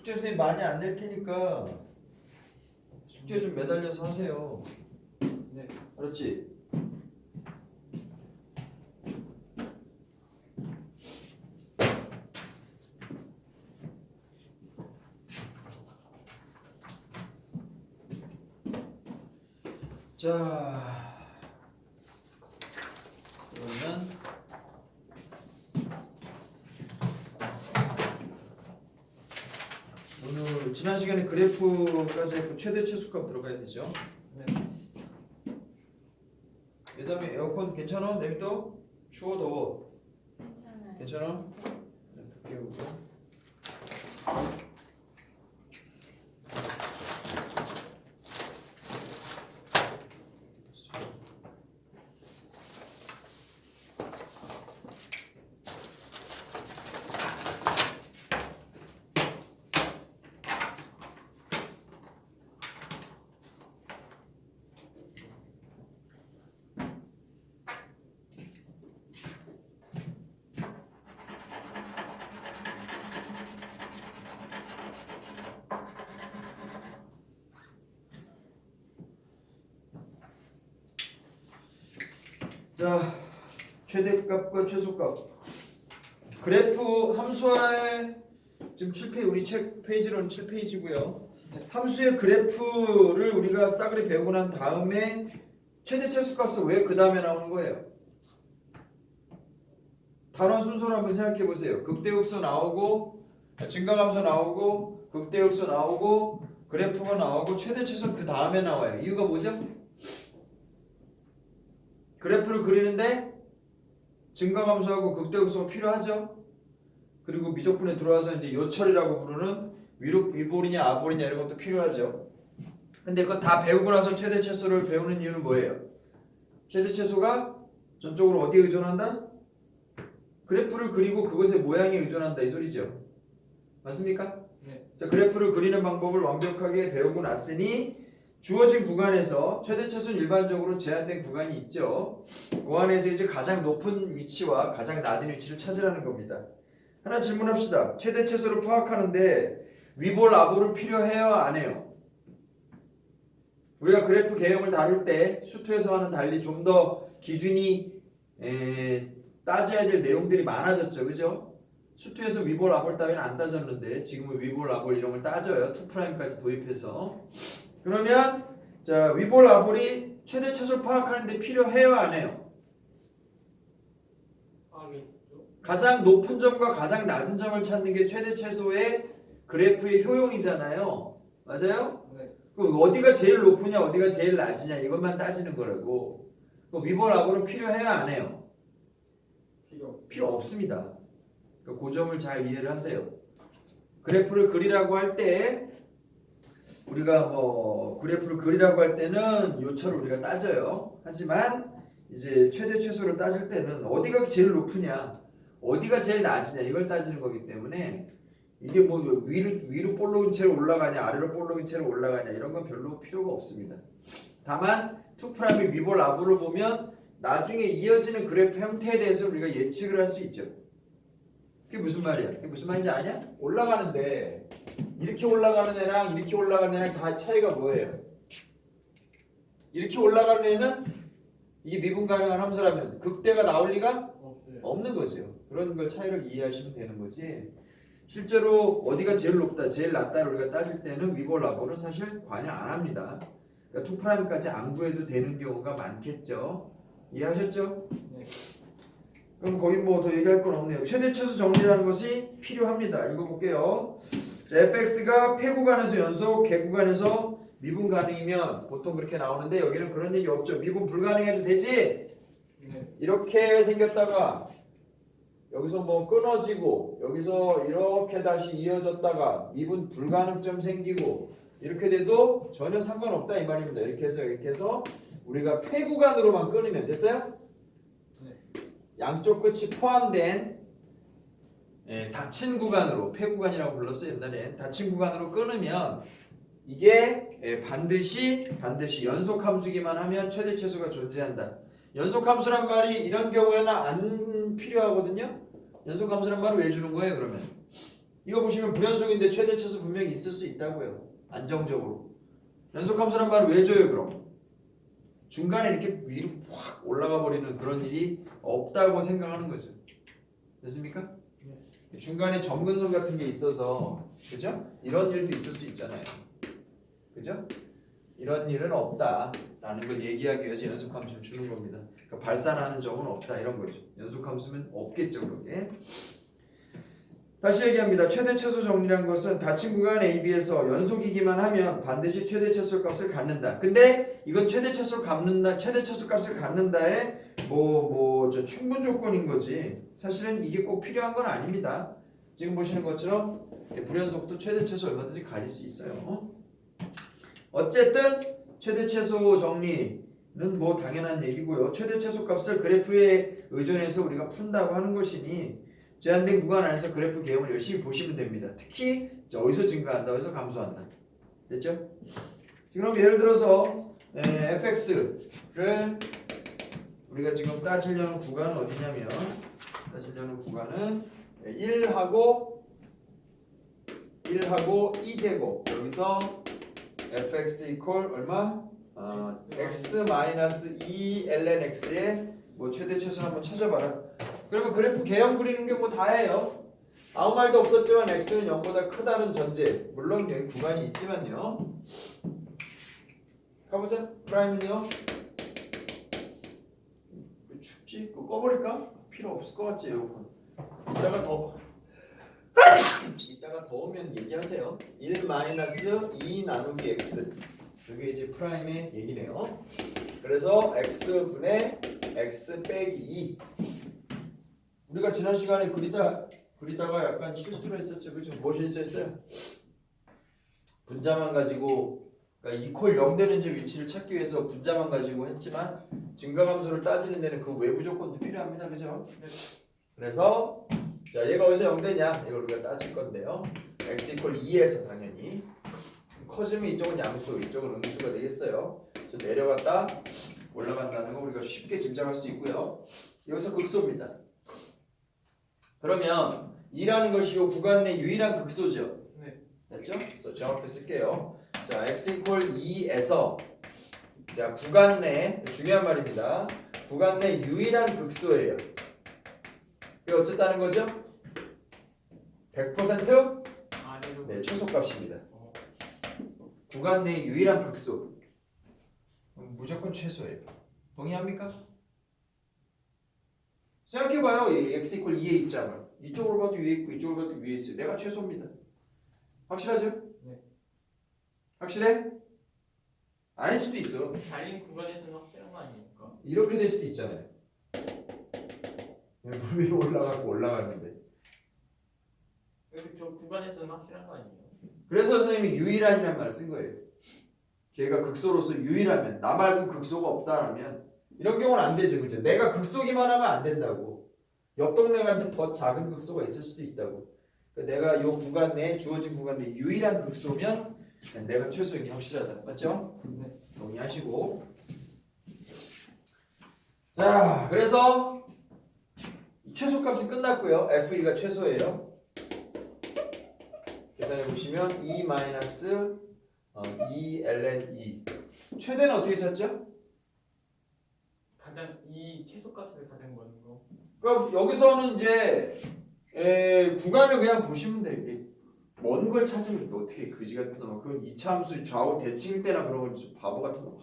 숙제 선생님 많이 안 낼 테니까 숙제 좀 매달려서 하세요. 네. 알았지? 자, 그러면 오늘 지난 시간에 그래프까지 했고 최대 최소값 들어가야 되죠. 네. 그다음에 에어컨 괜찮아? 내비둬? 추워 더워? 괜찮아요. 괜찮아? 두께 보고. 자, 최대값과 최소값. 그래프 함수화의 지금 7페이지 우리 책 페이지로는 7페이지고요. 함수의 그래프를 우리가 싸그리 배우고 난 다음에 최대 최소값은 왜 그 다음에 나오는 거예요? 단원 순서를 한번 생각해 보세요. 극대극소 나오고 증가함수 나오고 극대극소 나오고 그래프가 나오고 최대 최소 그 다음에 나와요. 이유가 뭐죠? 그래프를 그리는데 증가함수하고 극대극소가 필요하죠. 그리고 미적분에 들어와서 이제 요철이라고 부르는 위볼이냐 아볼이냐 이런 것도 필요하죠. 근데 그거 다 배우고 나서 최대 최소를 배우는 이유는 뭐예요? 최대 최소가 전적으로 어디에 의존한다? 그래프를 그리고 그것의 모양에 의존한다 이 소리죠. 맞습니까? 네. 그래서 그래프를 그리는 방법을 완벽하게 배우고 났으니 주어진 구간에서 최대 최소는 일반적으로 제한된 구간이 있죠. 그 안에서 이제 가장 높은 위치와 가장 낮은 위치를 찾으라는 겁니다. 하나 질문합시다. 최대 최소를 파악하는데 위볼 아볼은 필요해요? 안 해요? 우리가 그래프 개형을 다룰 때 수투에서와는 달리 좀 더 기준이 따져야 될 내용들이 많아졌죠. 그죠? 수투에서 위볼 아볼 따위는 안 따졌는데 지금은 위볼 아볼 이런 걸 따져요. 2'까지 도입해서. 그러면 자 위볼 아볼이 최대 최소를 파악하는데 필요해요? 안 해요? 파악했죠. 가장 높은 점과 가장 낮은 점을 찾는 게 최대 최소의 그래프의 효용이잖아요. 맞아요? 네. 그 어디가 제일 높으냐 어디가 제일 낮으냐 이것만 따지는 거라고. 그 위볼 아볼은 필요해요? 안 해요? 필요 없습니다. 그 점을 잘 이해를 하세요. 그래프를 그리라고 할 때 우리가 뭐 그래프를 그리라고 할 때는 요철을 우리가 따져요. 하지만 이제 최대 최소를 따질 때는 어디가 제일 높으냐 어디가 제일 낮으냐 이걸 따지는 거기 때문에 이게 뭐 위로 볼록인 채로 올라가냐 아래로 볼록인 채로 올라가냐 이런 건 별로 필요가 없습니다. 다만 2'이 위볼 아볼로 보면 나중에 이어지는 그래프 형태에 대해서 우리가 예측을 할 수 있죠. 그게 무슨 말이야? 그게 무슨 말인지 아냐? 올라가는데 이렇게 올라가는 애랑 이렇게 올라가는 애랑 다 차이가 뭐예요? 이렇게 올라가는 애는 이게 미분 가능한 함수라면 극대가 나올 리가 없어요. 없는 거죠. 그런 걸 차이를 이해하시면 되는 거지. 실제로 어디가 제일 높다, 제일 낮다를 우리가 따질 때는 위볼 아볼은 사실 관여 안 합니다. 그러니까 2'까지 안 구해도 되는 경우가 많겠죠. 이해하셨죠? 네. 그럼 거기 뭐 더 얘기할 건 없네요. 최대 최소 정리라는 것이 필요합니다. 읽어볼게요. 자, fx가 폐구간에서 연속, 개구간에서 미분 가능이면 보통 그렇게 나오는데 여기는 그런 얘기 없죠. 미분 불가능해도 되지? 네. 이렇게 생겼다가 여기서 뭐 끊어지고 여기서 이렇게 다시 이어졌다가 미분 불가능점 생기고 이렇게 돼도 전혀 상관없다 이 말입니다. 이렇게 해서 우리가 폐구간으로만 끊으면 됐어요? 네. 양쪽 끝이 포함된 닫힌 구간으로 폐구간이라고 불렀어요. 옛날에 닫힌 구간으로 끊으면 이게 반드시 연속 함수기만 하면 최대 최소가 존재한다. 연속 함수란 말이 이런 경우에는 안 필요하거든요. 연속 함수란 말을 왜 주는 거예요? 그러면 이거 보시면 불연속인데 최대치수 분명히 있을 수 있다고요. 안정적으로. 연속함수란 말은 왜 줘요 그럼? 중간에 이렇게 위로 확 올라가 버리는 그런 일이 없다고 생각하는 거죠. 됐습니까? 중간에 점근선 같은 게 있어서 그죠? 이런 일도 있을 수 있잖아요. 그죠? 이런 일은 없다라는 걸 얘기하기 위해서 연속함수를 주는 겁니다. 그러니까 발산하는 점은 없다 이런 거죠. 연속함수면 없겠죠 그게. 다시 얘기합니다. 최대 최소 정리란 것은 닫힌 구간 AB에서 연속이기만 하면 반드시 최대 최소 값을 갖는다. 근데 이건 최대 최소 갖는다, 최대 최소 값을 갖는다의 저 충분 조건인 거지. 사실은 이게 꼭 필요한 건 아닙니다. 지금 보시는 것처럼 불연속도 최대 최소 얼마든지 가질 수 있어요. 어쨌든 최대 최소 정리는 뭐 당연한 얘기고요. 최대 최소 값을 그래프에 의존해서 우리가 푼다고 하는 것이니 제한된 구간 안에서 그래프 개형을 열심히 보시면 됩니다. 특히 어디서 증가한다, 어디서 감소한다. 됐죠? 그럼 예를 들어서 fx를 우리가 지금 따지려는 구간은 어디냐면 따지려는 구간은 1하고 2제곱 여기서 fx 이퀄 얼마? x 마이너스 2 ln x의 뭐 최대 최소를 한번 찾아봐라. 그러면 그래프 개형 그리는 게 뭐 다예요. 아무 말도 없었지만 x는 0보다 크다는 전제. 물론 여기 구간이 있지만요. 가보자. 프라임은요. 춥지? 그거 꺼버릴까? 필요 없을 것 같지 에어컨. 이따가 더우면 얘기하세요. 1 마이너스 2 나누기 x. 이게 이제 프라임의 얘기네요. 그래서 x분의 x 빼기 2. 우리가 지난 시간에 그리다가 약간 실수를 했었죠. 그죠? 뭐 실수했어요? 분자만 가지고 그러니까 이퀄 0 되는 제 위치를 찾기 위해서 분자만 가지고 했지만 증가함수를 따지는 데는 그 외부 조건도 필요합니다. 그죠? 그래서 자 얘가 어디서 0 되냐? 이걸 우리가 따질 건데요. x 이퀄 2에서 당연히 커지면 이쪽은 양수, 이쪽은 음수가 되겠어요. 그래서 내려갔다 올라간다는 거 우리가 쉽게 짐작할 수 있고요. 여기서 극소입니다. 그러면 2라는 것이 이 구간 내 유일한 극소죠. 네. 됐죠? 그래서 정확히 쓸게요. 자, x 이퀄 2에서 자 구간 내 중요한 말입니다. 구간 내 유일한 극소예요. 그게 어쨌다는 거죠? 100% 아래로. 네, 최소값입니다. 구간 내 유일한 극소. 무조건 최소예요. 동의합니까? 생각해봐요. 이 x 이퀄 2의 입장을. 이쪽으로 봐도 위에 있고 이쪽으로 봐도 위에 있어요. 내가 최소입니다. 확실하죠? 네. 확실해? 아닐 수도 있어. 달린 구간에서는 확실한 거 아닙니까? 이렇게 될 수도 있잖아요. 물 위로 올라갔는데. 여기 저 구간에서는 확실한 거 아니에요? 그래서 선생님이 유일한이라는 말을 쓴 거예요. 걔가 극소로서 유일하면 나 말고 극소가 없다라면 이런 경우는 안 되죠. 그죠? 내가 극소기만 하면 안 된다고. 옆 동네 가면 더 작은 극소가 있을 수도 있다고. 그러니까 내가 이 구간 내에 주어진 구간 내 유일한 극소면 내가 최소인 게 확실하다. 맞죠? 네. 동의하시고. 자, 그래서 최소값이 끝났고요. f2가 최소예요. 계산해 보시면 2 마이너스 2 ln 2. 최대는 어떻게 찾죠? 가장 이 최소값을 가장 먼 거. 그럼 여기서는 이제 구간을 그냥 보시면 돼. 먼 걸 찾으면 또 어떻게 그지 같은 놈. 그건 이차 함수 좌우 대칭일 때나 그런 건 바보 같은 놈.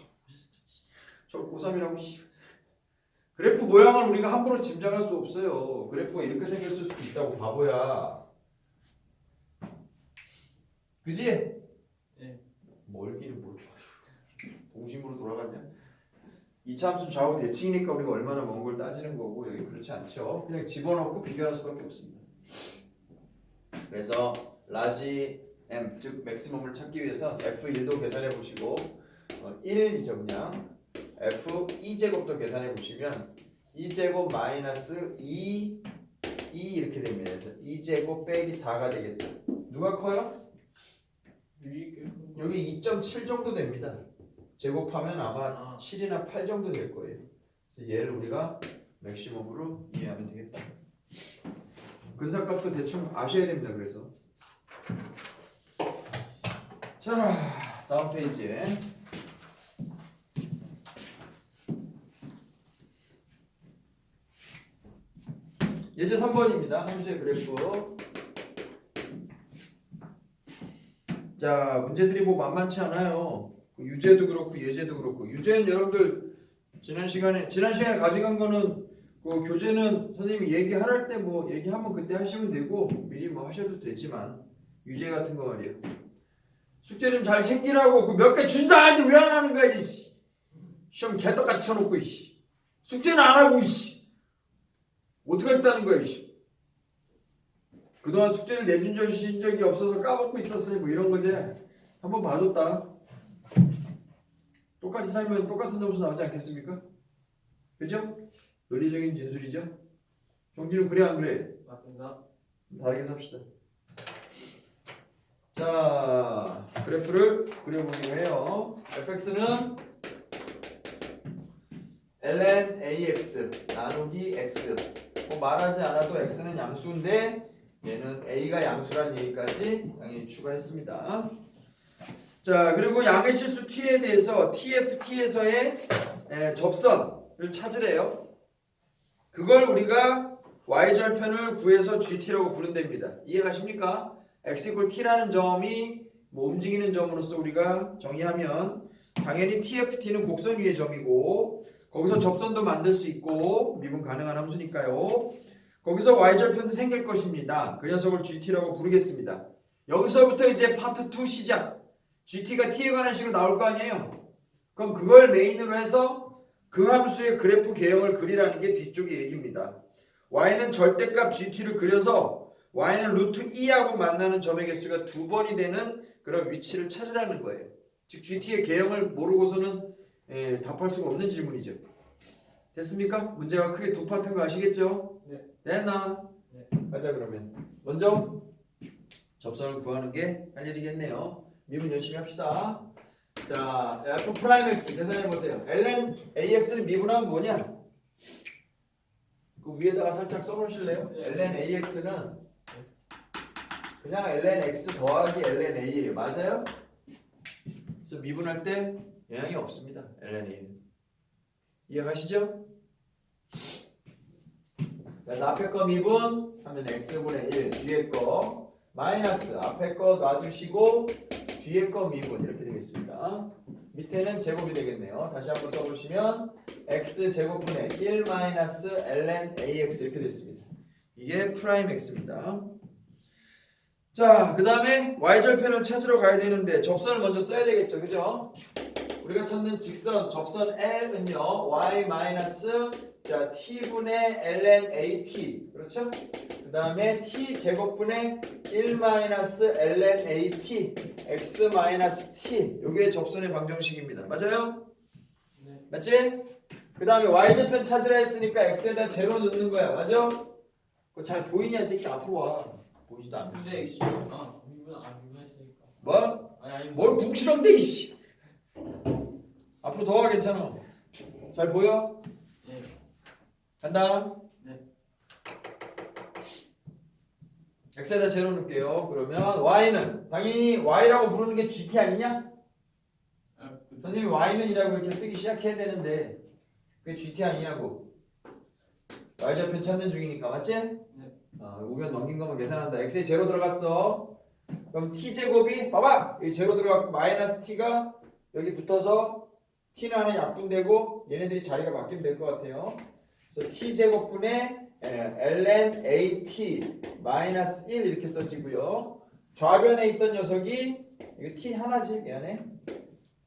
저 고3이라고 그래프 모양을 우리가 함부로 짐작할 수 없어요. 그래프가 이렇게 생겼을 수도 있다고 바보야. 그지? 네. 멀기는 뭘 동심으로 돌아갔냐? 이차 함수 좌우 대칭이니까 우리가 얼마나 먼 걸 따지는 거고 여기 그렇지 않죠. 그냥 집어넣고 비교할 수밖에 없습니다. 그래서 라지 m 즉 맥시멈을 찾기 위해서 f1도 계산해 보시고 1이죠 그냥 f 2제곱도 계산해 보시면 2제곱 마이너스 2 이렇게 됩니다. 그래서 2제곱 빼기 4가 되겠죠. 누가 커요? 여기 2.7 정도 됩니다. 제곱하면 아마 7이나 8 정도 될 거예요. 그래서 얘를 우리가 맥시멈으로 이해하면 되겠다. 근사값도 대충 아셔야 됩니다. 그래서 자, 다음 페이지에 예제 3번입니다. 함수의 그래프. 자, 문제들이 뭐 만만치 않아요. 유제도 그렇고 예제도 그렇고. 유제는 여러분들 지난 시간에 가져간 거는 그 교재는 선생님이 얘기할 때 뭐 얘기하면 그때 하시면 되고 미리 뭐 하셔도 되지만 유제 같은 거 말이에요. 숙제 좀 잘 챙기라고 그 몇 개 주지도 않는데 왜 안 하는 거야 이씨. 시험 개떡같이 쳐놓고 이씨. 숙제는 안 하고 이씨. 어떻게 했다는 거야 이씨. 그동안 숙제를 내준 적이 없어서 까먹고 있었어요. 뭐 이런 거지. 한번 봐줬다. 똑같이 살면 똑같은 점수 나오지 않겠습니까? 그죠? 논리적인 진술이죠. 정진우 그래 안 그래? 맞습니다. 다르게 삽시다. 자, 그래프를 그려보기로 해요. fx는 ln ax 나누기 x. 뭐 말하지 않아도 x는 양수인데 얘는 a가 양수란 얘기까지 당연히 추가했습니다. 자, 그리고 양의 실수 t에 대해서 tft에서의 접선을 찾으래요. 그걸 우리가 y절편을 구해서 gt라고 부른답니다. 이해가십니까? x t라는 점이 뭐 움직이는 점으로서 우리가 정의하면 당연히 tft는 곡선 위의 점이고 거기서 접선도 만들 수 있고 미분 가능한 함수니까요. 거기서 y절편도 생길 것입니다. 그 녀석을 gt라고 부르겠습니다. 여기서부터 이제 파트 2 시작. gt가 t에 관한 식으로 나올 거 아니에요. 그럼 그걸 메인으로 해서 그 함수의 그래프 개형을 그리라는 게 뒤쪽의 얘기입니다. y는 절대값 gt를 그려서 y는 루트 2하고 만나는 점의 개수가 2번이 되는 그런 위치를 찾으라는 거예요. 즉 gt의 개형을 모르고서는 답할 수가 없는 질문이죠. 됐습니까? 문제가 크게 두 파트인 거 아시겠죠? 네. 됐나? 네. 가자 그러면. 먼저 접선을 구하는 게 할 일이겠네요. 미분 열심히 합시다. 자, f 프라임 x 계산해 보세요. ln ax를 미분하면 뭐냐? 그 위에다가 살짝 써놓으실래요? 네. ln ax는 그냥 ln x 더하기 ln a예요. 맞아요? 그래서 미분할 때 영향이 없습니다. ln a는. 이해가시죠? 그래서 앞에 거 미분 하면 x분의 1, 뒤에 거 마이너스 앞에 거 놔주시고 뒤에 거 미분 이렇게 되겠습니다. 밑에는 제곱이 되겠네요. 다시 한번 써보시면 x 제곱분의 1 마이너스 ln ax 이렇게 됐습니다. 이게 프라임 x입니다. 자, 그 다음에 y절편을 찾으러 가야 되는데 접선을 먼저 써야 되겠죠, 그죠? 우리가 찾는 직선 접선 L은요 y 마이너스 자 t분의 ln at 그렇죠? 그 다음에 t 제곱분의 1 마이너스 ln at x 마이너스 t 요게 접선의 방정식입니다. 맞아요? 네. 맞지? 그 다음에 y절편 찾으라 했으니까 x에다 제로 넣는 거야. 맞아? 그거 잘 보이냐 이 새끼 앞으로 와. 보이지도 않네. 근데 미분했으니까. 뭐? 아니 뭘 궁시렁대 이씨. 앞으로 더 가 괜찮아. 잘 보여? 네. 간다. 네. x에다 제로 넣을게요. 그러면 y는 당연히 y라고 부르는 게 gt 아니냐? 선생님이 y는 이라고 이렇게 쓰기 시작해야 되는데 그게 gt 아니냐고. y절편 찾는 중이니까 맞지? 네. 우변 넘긴 거만 계산한다. x에 제로 들어갔어. 그럼 t제곱이 봐봐. 여기 제로 들어갔고 마이너스 t가 여기 붙어서 t는 하나 약분되고 얘네들이 자리가 바뀌면 될 것 같아요. 그래서 t제곱분의 ln at 마이너스 1 이렇게 써지고요. 좌변에 있던 녀석이 이거 t 하나지 미안해.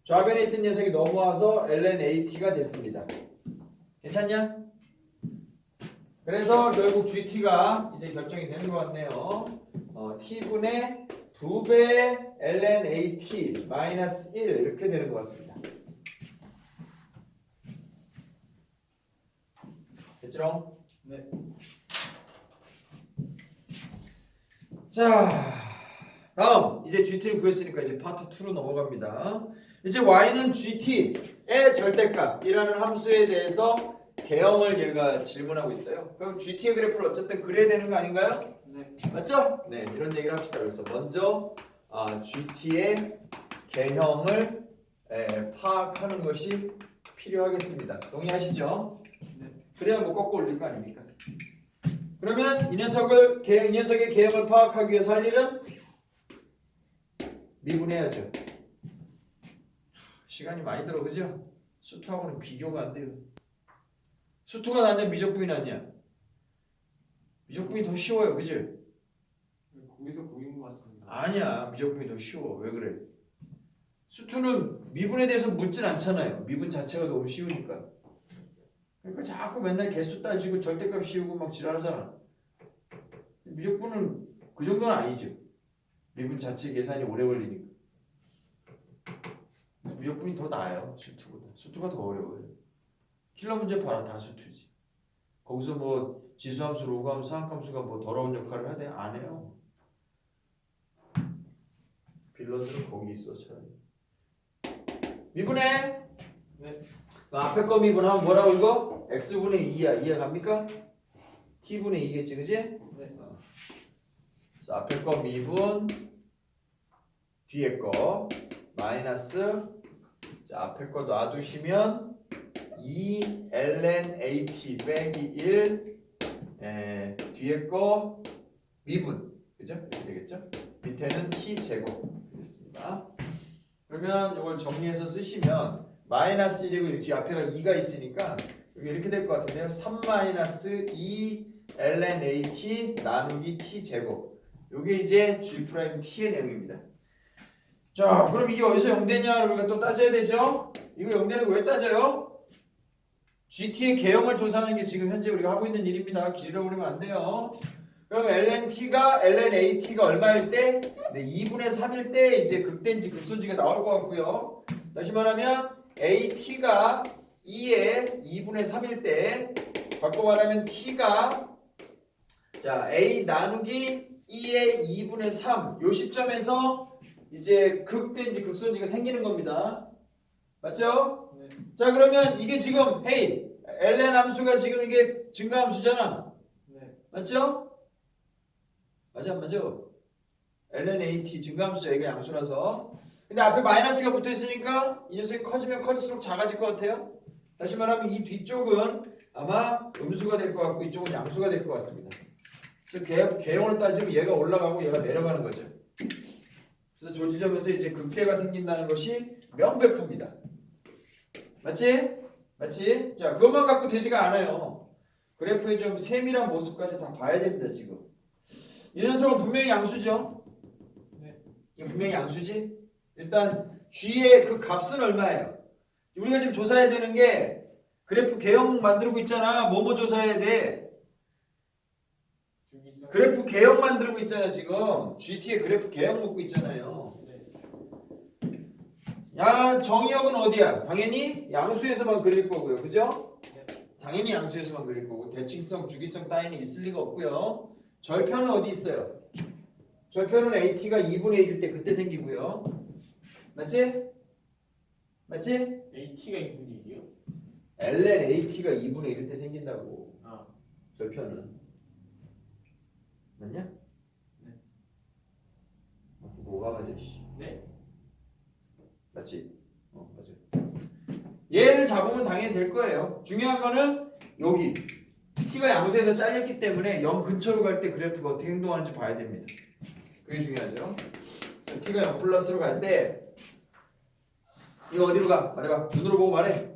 좌변에 있던 녀석이 넘어와서 ln at가 됐습니다. 괜찮냐? 그래서 결국 gt가 이제 결정이 되는 것 같네요. t분의 2배 ln at 마이너스 1 이렇게 되는 것 같습니다. 됐죠? 네. 자, 다음 이제 GT를 구했으니까 이제 파트 2로 넘어갑니다. 이제 y는 GT의 절대값이라는 함수에 대해서 개형을 얘가 질문하고 있어요. 그럼 GT의 그래프를 어쨌든 그려야 되는 거 아닌가요? 네. 맞죠? 네, 이런 얘기를 합시다. 그래서 먼저 GT의 개형을 파악하는 것이 필요하겠습니다. 동의하시죠? 네. 그래야 뭐 꺾어 올릴 거 아닙니까? 그러면 이 녀석의 개형을 파악하기 위해서 할 일은 미분해야죠. 시간이 많이 들어, 그죠? 수투하고는 비교가 안 돼요. 수투가 낫냐 미적분이 낫냐? 미적분이 더 쉬워요, 그죠? 거기서 거긴 것 같습니다. 아니야, 미적분이 더 쉬워. 왜 그래? 수투는 미분에 대해서 묻진 않잖아요. 미분 자체가 너무 쉬우니까. 그러니까 자꾸 맨날 개수 따지고 절대값 씌우고 막 지랄하잖아. 미적분은 그 정도는 아니죠. 미분 자체 계산이 오래 걸리니까. 미적분이 더 나아요, 수투보다. 수투가 더 어려워요. 킬러 문제 봐라, 다 수투지. 거기서 뭐 지수함수, 로그함수, 상함수가 뭐 더러운 역할을 하대? 안 해요. 빌런들은 거기 있어, 차라리. 미분해. 네. 그 앞에 거 미분하면 뭐라고 이거? x분의 2야. 이해 갑니까? t분의 2겠지, 그지? 네. 그래서 앞에 거 미분, 뒤에 거 마이너스. 자, 앞에 거 놔두시면 2 ln at 빼기 1 뒤에 거 미분, 그죠? 이렇게 되겠죠? 밑에는 t 제곱 되겠습니다. 그러면 이걸 정리해서 쓰시면 마이너스 1이고 이렇게 앞에가 2가 있으니까 여기 이렇게 될 것 같은데요. 3 마이너스 2 ln at 나누기 t 제곱. 이게 이제 g 프라임 t의 내용입니다. 자, 그럼 이게 어디서 0되냐 우리가 또 따져야 되죠? 이거 0되는 거 왜 따져요? GT의 개형을 조사하는 게 지금 현재 우리가 하고 있는 일입니다. 길 잃어버리면 안 돼요. 그럼 LNT가 LNAT가 얼마일 때? 네, 2분의 3일 때 이제 극대인지 극소인지가 나올 것 같고요. 다시 말하면 AT가 2의 2분의 3일 때, 바꿔 말하면 T가 자 A 나누기 2의 2분의 3. 요 시점에서 이제 극대인지 극소인지가 생기는 겁니다. 맞죠? 네. 자, 그러면 이게 지금 헤이 ln 함수가 지금 이게 증가함수잖아. 네. 맞죠? 맞아 안 맞아? ln at 증가함수죠. 이게 양수라서. 근데 앞에 마이너스가 붙어 있으니까 이 녀석이 커지면 커질수록 작아질 것 같아요. 다시 말하면 이 뒤쪽은 아마 음수가 될 것 같고 이쪽은 양수가 될 것 같습니다. 그래서 개형을 따지면 얘가 올라가고 얘가 내려가는 거죠. 그래서 저 지점에서 이제 극대가 생긴다는 것이 명백합니다. 맞지? 맞지? 자, 그것만 갖고 되지가 않아요. 그래프의 좀 세밀한 모습까지 다 봐야 됩니다, 지금. 이 녀석은 분명히 양수죠? 네. 이거 분명히 양수지? 일단 G의 그 값은 얼마예요? 우리가 지금 조사해야 되는 게 그래프 개형 만들고 있잖아. 뭐뭐 조사해야 돼? 그래프 개형 만들고 있잖아, 지금. GT의 그래프 개형 묻고 있잖아요. 야, 정의역은 어디야? 당연히 양수에서만 그릴 거고요. 그죠? 당연히 양수에서만 그릴 거고 대칭성, 주기성 따위는 있을 리가 없고요. 절편은 어디 있어요? 절편은 AT가 2분의 1일 때 그때 생기고요. 맞지? 맞지? AT가 2분의 1이요? ln AT가 2분의 1일 때 생긴다고. 아. 절편은. 맞냐? 네. 뭐가 맞아, 씨. 네. 맞지? 맞아. 얘를 잡으면 당연히 될 거예요. 중요한 거는 여기 t가 양수에서 잘렸기 때문에 0 근처로 갈 때 그래프가 어떻게 행동하는지 봐야 됩니다. 그게 중요하죠. 그래서 t가 0 플러스로 갈 때 이거 어디로 가? 말해봐. 눈으로 보고 말해.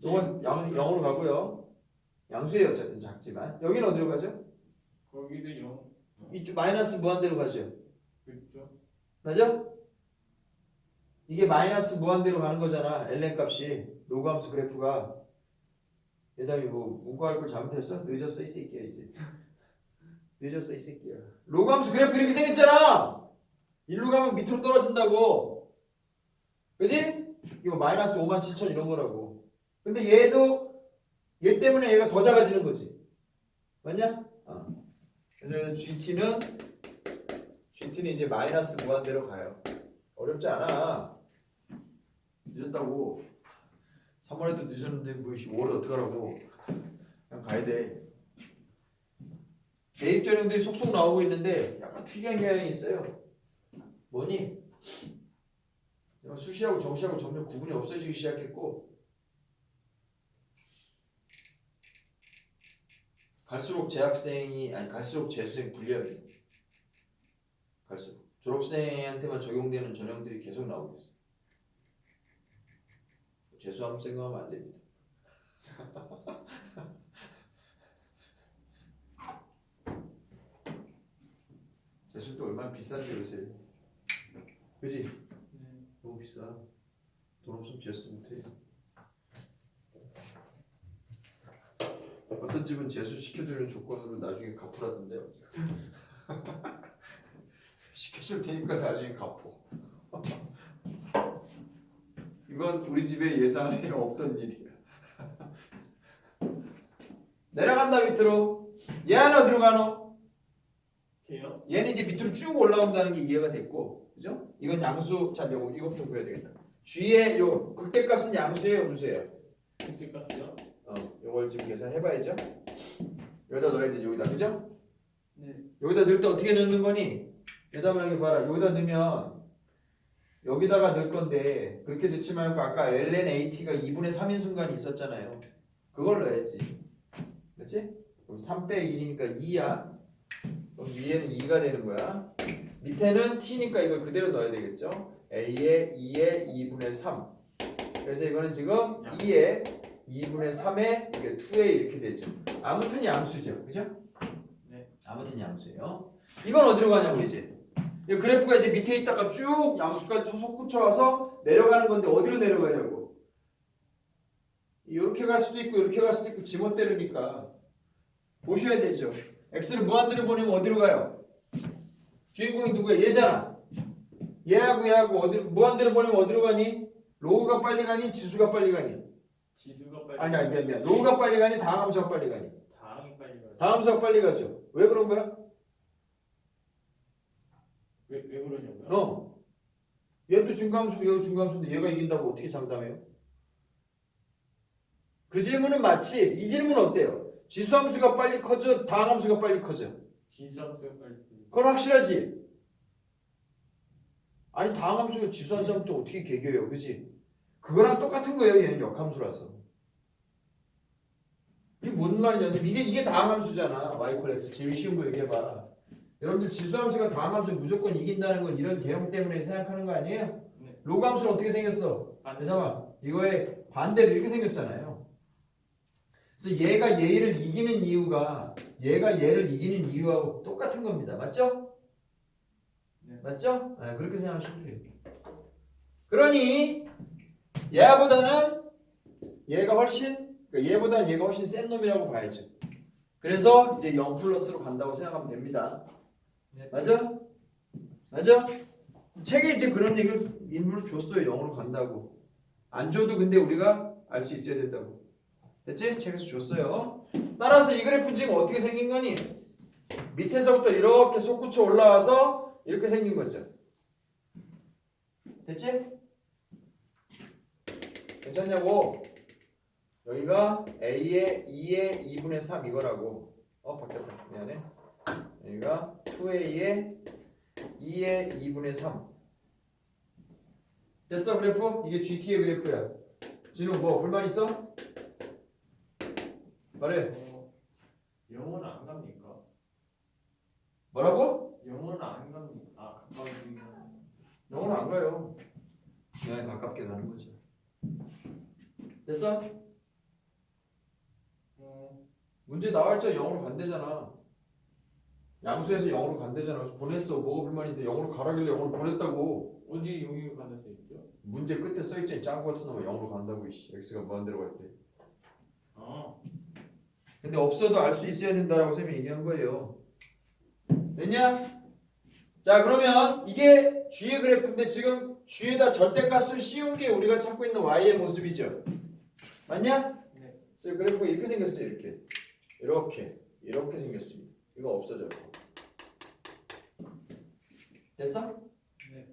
이건 0으로 가고요. 양수예요, 어쨌든 작지만. 여기는 어디로 가죠? 거기도 0. 이쪽 마이너스 무한대로 가죠. 그렇죠. 맞아? 이게 마이너스 무한대로 가는 거잖아. ln 값이 로그함수 그래프가. 예담이 뭐 문과할 걸 잘못했어? 늦었어 이 새끼야 이제. 늦었어 이 새끼야. 로그함수 그래프 이렇게 생겼잖아. 일로 가면 밑으로 떨어진다고. 그지? 이거 마이너스 57,000 이런 거라고. 근데 얘도 얘 때문에 얘가 더 작아지는 거지. 맞냐? 그래서 GT는 이제 마이너스 무한대로 가요. 어렵지 않아. 늦었다고. 3월에도 늦었는데 뭐 5월에 어떡하라고. 그냥 가야 돼. 대입 전형들이 속속 나오고 있는데 약간 특이한 경향이 있어요. 뭐니? 수시하고 정시하고 점점 구분이 없어지기 시작했고 갈수록 갈수록 재수생 불리합니다. 갈수록 졸업생한테만 적용되는 전형들이 계속 나오고 있어요. 재수함 생각하면 안 됩니다. 재수도 얼마나 비싼지 요새. 그지? 너무 비싸. 돈 없으면 재수도 못해. 어떤 집은 재수 시켜주는 조건으로 나중에 갚으라던데요. 시켜줄 테니까 나중에 갚어. 이건 우리 집에 예산에 없던 일이야. 내려간다 밑으로. 얘는 어디로 가노? 걔요? 얘는 이제 밑으로 쭉 올라온다는 게 이해가 됐고, 그죠? 이건 양수. 자, 이거부터 구해야 되겠다. G의 요 극대값은 양수예요, 음수예요? 그때까지요? 요걸 지금 계산해봐야죠. 여기다 넣어야 되지, 여기다, 그죠? 네. 여기다 넣을 때 어떻게 넣는 거니? 여기다 여기 봐라. 여기다 넣으면 여기다가 넣을 건데 그렇게 넣지 말고 아까 ln at가 2분의 3인 순간이 있었잖아요. 그걸 넣어야지. 그렇지? 그럼 3 빼기 1이니까 2야. 그럼 위에는 2가 되는 거야. 밑에는 t니까 이걸 그대로 넣어야 되겠죠. a에 2에 2분의 3. 그래서 이거는 지금 2에 2분의 3에 이게 2에 이렇게 되죠. 아무튼 양수죠. 그죠? 네. 아무튼 양수예요. 이건 어디로 가냐고 이제. 이 그래프가 이제 밑에 있다가 쭉 양수까지 솟구쳐 와서 내려가는 건데 어디로 내려가냐고. 이렇게 갈 수도 있고 이렇게 갈 수도 있고 지멋대로니까 보셔야 되죠. x를 무한대로 보내면 어디로 가요? 주인공이 누구야? 얘잖아. 얘하고 어디 무한대로 보내면 어디로 가니? 로우가 빨리 가니? 지수가 빨리 가니? 지수가 빨리. 아니 미안. 로우가 빨리 가니? 다함수가 빨리 가니? 다음이 빨리 가요. 다함수가 빨리 가죠. 왜 그런 거야? 왜 그러냐고요? 얘도 중감수, 얘도 중감수인데 얘가 이긴다고 어떻게 장담해요? 그 질문은 마치 이 질문은 어때요? 지수함수가 빨리 커져? 다함수가 빨리 커져? 지수함수가 빨리. 그건 확실하지? 아니 다함수가 지수함수한테 어떻게 개겨요? 그치? 그거랑 똑같은 거예요. 얘는 역함수라서. 이게 뭔 말이냐? 이게 다함수잖아. y = x. 제일 쉬운 거 얘기해봐. 여러분들 지수함수가 다함수 무조건 이긴다는 건 이런 개형 때문에 생각하는 거 아니에요? 네. 로그함수는 어떻게 생겼어? 왜냐면 이거의 반대로 이렇게 생겼잖아요. 그래서 얘가 얘를 이기는 이유가 얘가 얘를 이기는 이유하고 똑같은 겁니다. 맞죠? 네. 맞죠? 네, 그렇게 생각하시면 돼요. 그러니 얘보다는 얘가 훨씬 센 놈이라고 봐야죠. 그래서 이제 0 플러스로 간다고 생각하면 됩니다. 네. 맞아? 맞아? 책에 이제 그런 얘기를 인물을 줬어요. 0으로 간다고. 안 줘도 근데 우리가 알 수 있어야 된다고. 됐지? 책에서 줬어요. 따라서 이 그래프는 지금 어떻게 생긴 거니? 밑에서부터 이렇게 솟구쳐 올라와서 이렇게 생긴 거죠. 됐지? 괜찮냐고? 여기가 A의 2의 2분의 3 이거라고. 바뀌었다. 미안해. 여기가 2A의 2의 2분의 3. 됐어 그래프? 이게 GT의 그래프야. 진우 뭐 불만 있어? 말해. 영어는 안 갑니까? 뭐라고? 영어는 안 갑니까? 가까워지면. 영어는 안 가요. 그냥 가깝게 가는 거죠. 됐어? 문제 나왔죠. 영어로 간대잖아. 양수에서 영어로 간대잖아. 그래서 보냈어. 뭐가 불만인데 영어로 가라길래 영어로 보냈다고. 어디 여기 가는 데 있죠? 문제 끝에 써있잖아. 짱구 같은 놈은 영어로 간다고. x가 무한대로 갈 때. 근데 없어도 알 수 있어야 된다라고 쌤이 얘기한 거예요. 됐냐? 자 그러면 이게 G의 그래프인데 지금 G에다 절대값을 씌운 게 우리가 찾고 있는 Y의 모습이죠. 맞냐? 네. 그래서 그래프가 이렇게 생겼어요. 이렇게 생겼습니다. 이거 없어졌고. 됐어? 네.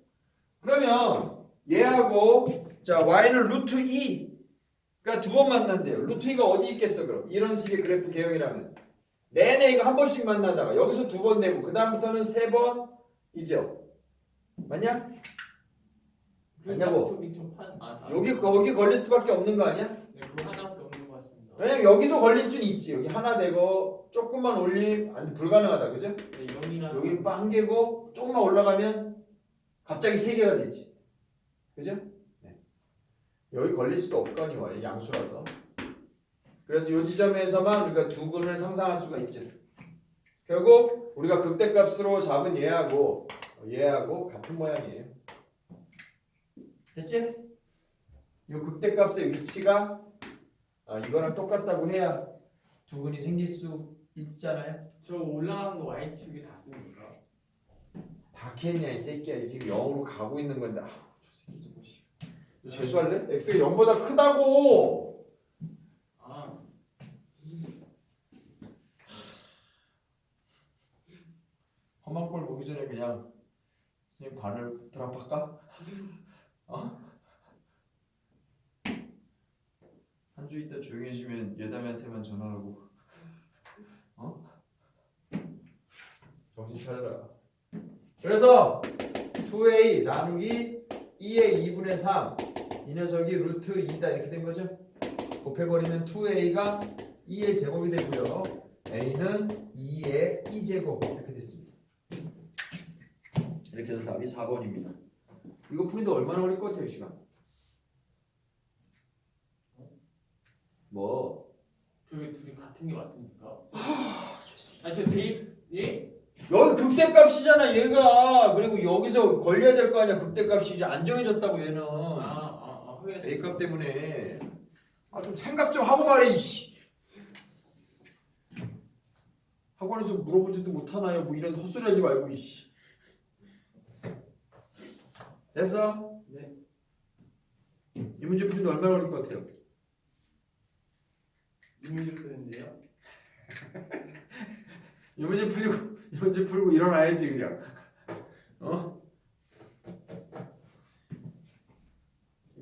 그러면 얘하고 자 Y는 루트 2가 두 번 만난대요. 루트 2가 어디 있겠어 그럼? 이런 식의 그래프 개형이라면 내내 이거 한 번씩 만나다가 여기서 두 번 내고 그 다음부터는 세 번이죠. 맞냐? 맞냐고? 저기 판. 여기 거기 걸릴 수밖에 없는 거 아니야? 네, 그거 하나밖에 없는 것 같습니다. 왜냐면 여기도 걸릴 수는 있지. 여기 하나 되고 조금만 올림 아니 불가능하다, 그죠? 네, 0이라서. 여기 한 개고 조금만 올라가면 갑자기 세 개가 되지, 그죠? 네. 여기 걸릴 수가 없거니와 양수라서. 그래서 이 지점에서만 우리가 두 근을 상상할 수가 있죠. 결국 우리가 극대값으로 잡은 얘하고 같은 모양이에요. 됐지? 이 극대값의 위치가 이거랑 똑같다고 해야 두 근이 생길 수 있잖아요. 저 올라가는 거 y축이 닿습니까? 다 캤냐 이 새끼야. 지금 0으로 가고 있는 건데. 저 새끼 좀 보시. 너 재수할래? x가 0보다 크다고. 아, 험한 꼴 보기 전에 그냥 선생님 반을 드랍할까? 한 주 있다 조용해지면 예담이한테만 전화하고 정신 차려라. 그래서 2a 나누기 2의 2분의 3 이 녀석이 루트 2다 이렇게 된 거죠. 곱해버리면 2a가 2의 제곱이 되고요. a는 2의 2제곱 이렇게 됐습니다. 이렇게 해서 답이 4번입니다. 이거 푸는데 얼마나 걸릴 것 같아요, 시간? 뭐? 저기 둘이 같은 게 맞습니까? 저 대입 예? 여기 극대값이잖아 얘가. 그리고 여기서 걸려야 될 거 아니야. 극대값이 이제 안 정해졌다고 얘는. 확인했어요. A값 때문에. 좀 생각 좀 하고 말해 이씨. 학원에서 물어보지도 못하나요? 뭐 이런 헛소리 하지 말고 이씨. 됐어? 네. 이 문제 풀는데 얼마나 걸릴 것 같아요? 이 문제 푸는데요. 이 문제 풀고 일어나야지 그냥.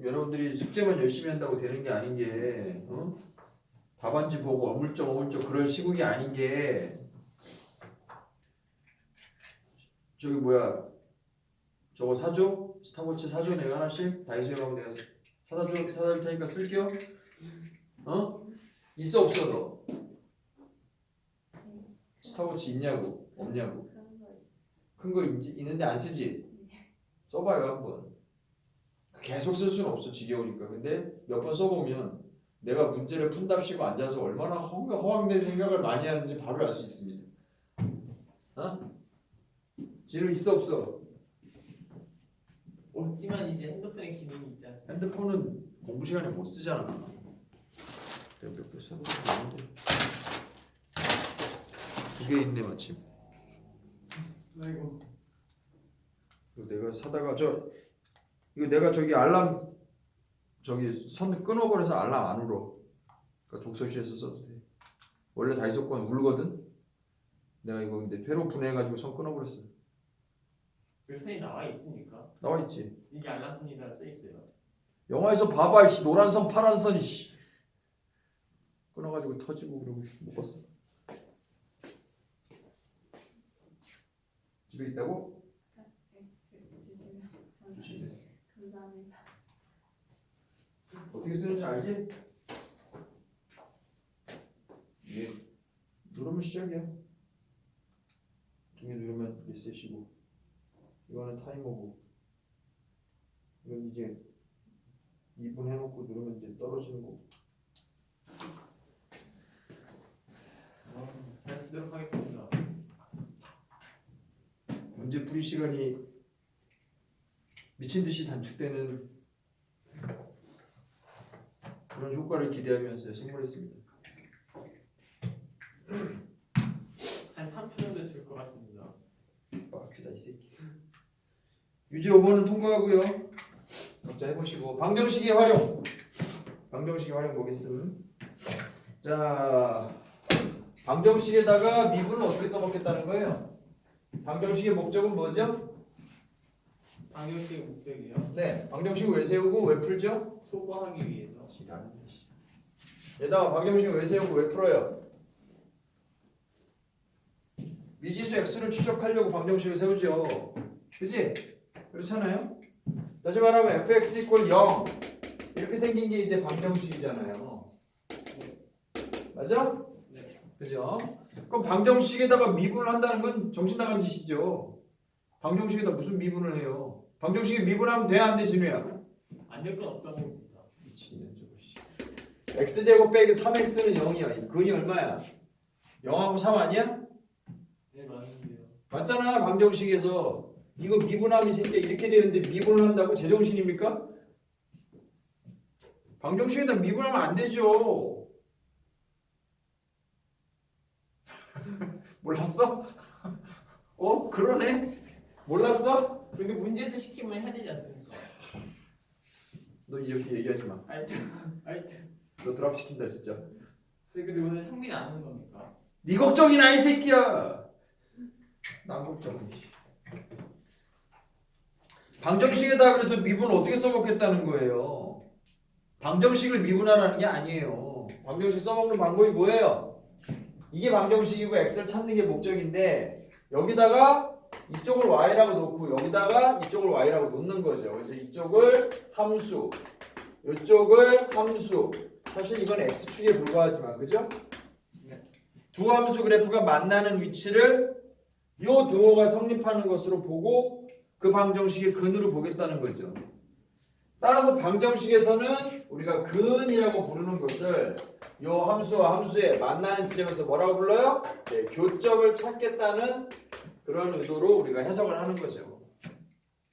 여러분들이 숙제만 열심히 한다고 되는 게 아닌 게 답안지 보고 어물쩍 그럴 시국이 아닌 게 저기 뭐야 저거 사줘? 스타워치 사줘 내가 하나씩? 다이소에 가면 내가 사다 줄 테니까 쓸게요. 있어 없어 너? 스타워치 있냐고? 없냐고? 큰 거 있는데 안 쓰지? 써봐요 한번. 계속 쓸 수는 없어 지겨우니까. 근데 몇 번 써보면 내가 문제를 푼답시고 앉아서 얼마나 허황된 생각을 많이 하는지 바로 알 수 있습니다. 지금 있어 없어? 없지만 이제 핸드폰에 기능이 있지 않습니까? 핸드폰은 공부 시간에 못 쓰잖아. 내가 몇 개 써보고 있는데 2개 있네 마침. 아이고. 이거 내가 사다가 이거 내가 저기 알람 저기 선 끊어버려서 알람 안 울어. 그러니까 독서실에서 써도 돼. 원래 다이소 건 울거든. 내가 이거 근데 폐로 분해해가지고 선 끊어버렸어. 그 선이 나와 있습니까? 나와 있지. 이게 알람톤이라 써 있어요. 영화에서 봐봐 씨 노란 선 파란 선 씨. 끊어가지고 터지고 그러고 못 봤어. 집에 있다고? 주시네. 감사합니다. 어떻게 쓰는지 알지? 이게 누르면 시작이야. 두 개 누르면 리셋이고 이거는 타이머고 이건 이제 2분 해놓고 누르면 이제 떨어지는 거고. 잘 쓰도록 하겠습니다. 문제 풀이 시간이 미친 듯이 단축되는 그런 효과를 기대하면서 선물했습니다. 한 3초 정도 줄 것 같습니다. 귀다 이 새끼. 유제 5번은 통과하고요. 각자 해보시고 방정식의 활용. 방정식의 활용 보겠음. 자, 방정식에다가 미분은 어떻게 써먹겠다는 거예요? 방정식의 목적은 뭐죠? 방정식의 목적이요. 네, 방정식을 왜 세우고 왜 풀죠? 소거하기 위해서. 얘다가 방정식을 왜 세우고 왜 풀어요? 미지수 x를 추적하려고 방정식을 세우죠. 그지? 그렇잖아요? 다시 말하면 fx 이퀄 0 이렇게 생긴 게 이제 방정식이잖아요. 맞아? 네. 그죠? 그럼 방정식에다가 미분을 한다는 건 정신 나간 짓이죠. 방정식에다 무슨 미분을 해요? 방정식에 미분하면 돼, 안 돼, 진우야? 안 될 건 없다고 봅니다. 미친년 저거. x제곱 빼기 3x는 0이야. 근이 얼마야? 0하고 3 아니야? 네, 맞는데요. 맞잖아. 방정식에서 이거 미분하면 새끼야 이렇게 되는데 미분을 한다고 제정신입니까? 방정식에다 미분하면 안 되죠. 몰랐어? 어? 그러네? 몰랐어? 그렇게 문제에서 시키면 해야 되지 않습니까? 너 이렇게 얘기하지 마. 하여튼. 너 드랍 시킨다 진짜. 근데 오늘 상민이 안 오는 겁니까? 네 걱정이나 이 새끼야. 남 걱정. 방정식에다 그래서 미분을 어떻게 써먹겠다는 거예요? 방정식을 미분하라는 게 아니에요. 방정식 써먹는 방법이 뭐예요? 이게 방정식이고 x를 찾는 게 목적인데 여기다가 이쪽을 y라고 놓고 여기다가 이쪽을 y라고 놓는 거죠. 그래서 이쪽을 함수, 이쪽을 함수. 사실 이건 x축에 불과하지만 그죠? 네. 두 함수 그래프가 만나는 위치를 요 등호가 성립하는 것으로 보고 그 방정식의 근으로 보겠다는 거죠. 따라서 방정식에서는 우리가 근이라고 부르는 것을 요 함수와 함수의 만나는 지점에서 뭐라고 불러요? 네, 교점을 찾겠다는 그런 의도로 우리가 해석을 하는 거죠.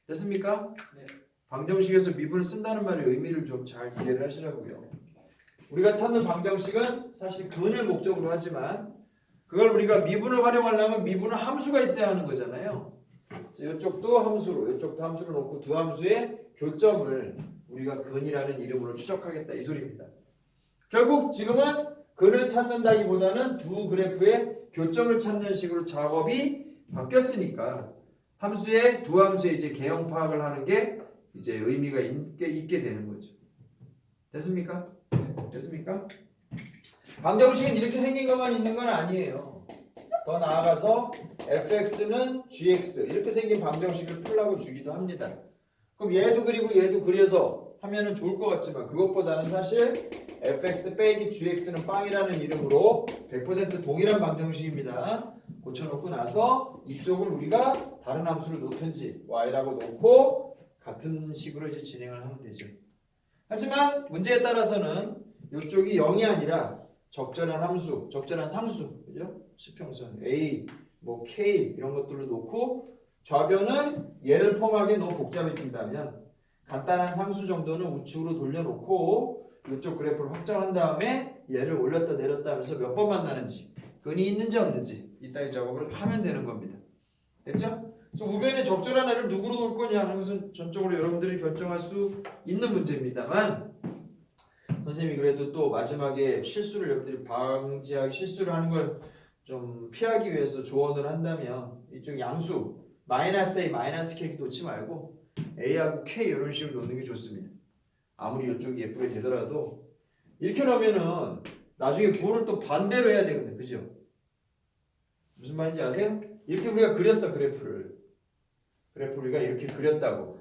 됐습니까? 네. 방정식에서 미분을 쓴다는 말의 의미를 좀 잘 이해를 하시라고요. 우리가 찾는 방정식은 사실 근을 목적으로 하지만 그걸 우리가 미분을 활용하려면 미분은 함수가 있어야 하는 거잖아요. 이쪽도 함수로, 이쪽도 함수를 놓고 두 함수의 교점을 우리가 근이라는 이름으로 추적하겠다 이 소리입니다. 결국 지금은 근을 찾는다기보다는 두 그래프의 교점을 찾는 식으로 작업이 바뀌었으니까 함수의 두 함수의 이제 개형 파악을 하는 게 이제 의미가 있게 되는 거죠. 됐습니까? 됐습니까? 방정식은 이렇게 생긴 것만 있는 건 아니에요. 더 나아가서 fx는 gx 이렇게 생긴 방정식을 풀라고 주기도 합니다. 그럼 얘도 그리고 얘도 그려서 하면은 좋을 것 같지만 그것보다는 사실 fx 빼기 gx는 빵이라는 이름으로 100% 동일한 방정식입니다. 고쳐놓고 나서 이쪽을 우리가 다른 함수를 놓든지 y라고 놓고 같은 식으로 이제 진행을 하면 되죠. 하지만 문제에 따라서는 이쪽이 0이 아니라 적절한 함수, 적절한 상수, 그죠? 수평선 a, 뭐 k 이런 것들로 놓고 좌변은 얘를 포함하기에 너무 복잡해진다면 간단한 상수 정도는 우측으로 돌려놓고 이쪽 그래프를 확정한 다음에 얘를 올렸다 내렸다 하면서 몇 번 만나는지 근이 있는지 없는지 이따위 작업을 하면 되는 겁니다. 됐죠? 그래서 우변에 적절한 애를 누구로 놓을 거냐 하는 것은 전적으로 여러분들이 결정할 수 있는 문제입니다만 선생님이 그래도 또 마지막에 실수를 여러분들이 방지하기 실수를 하는 걸 좀 피하기 위해서 조언을 한다면 이쪽 양수 마이너스 a 마이너스 k 놓지 말고 a하고 k 이런 식으로 놓는 게 좋습니다. 아무리 이쪽이 예쁘게 되더라도 이렇게 놓으면은 나중에 부호를 또 반대로 해야 되거든요. 그죠? 무슨 말인지 아세요? 이렇게 우리가 그렸어 그래프를 우리가 이렇게 그렸다고.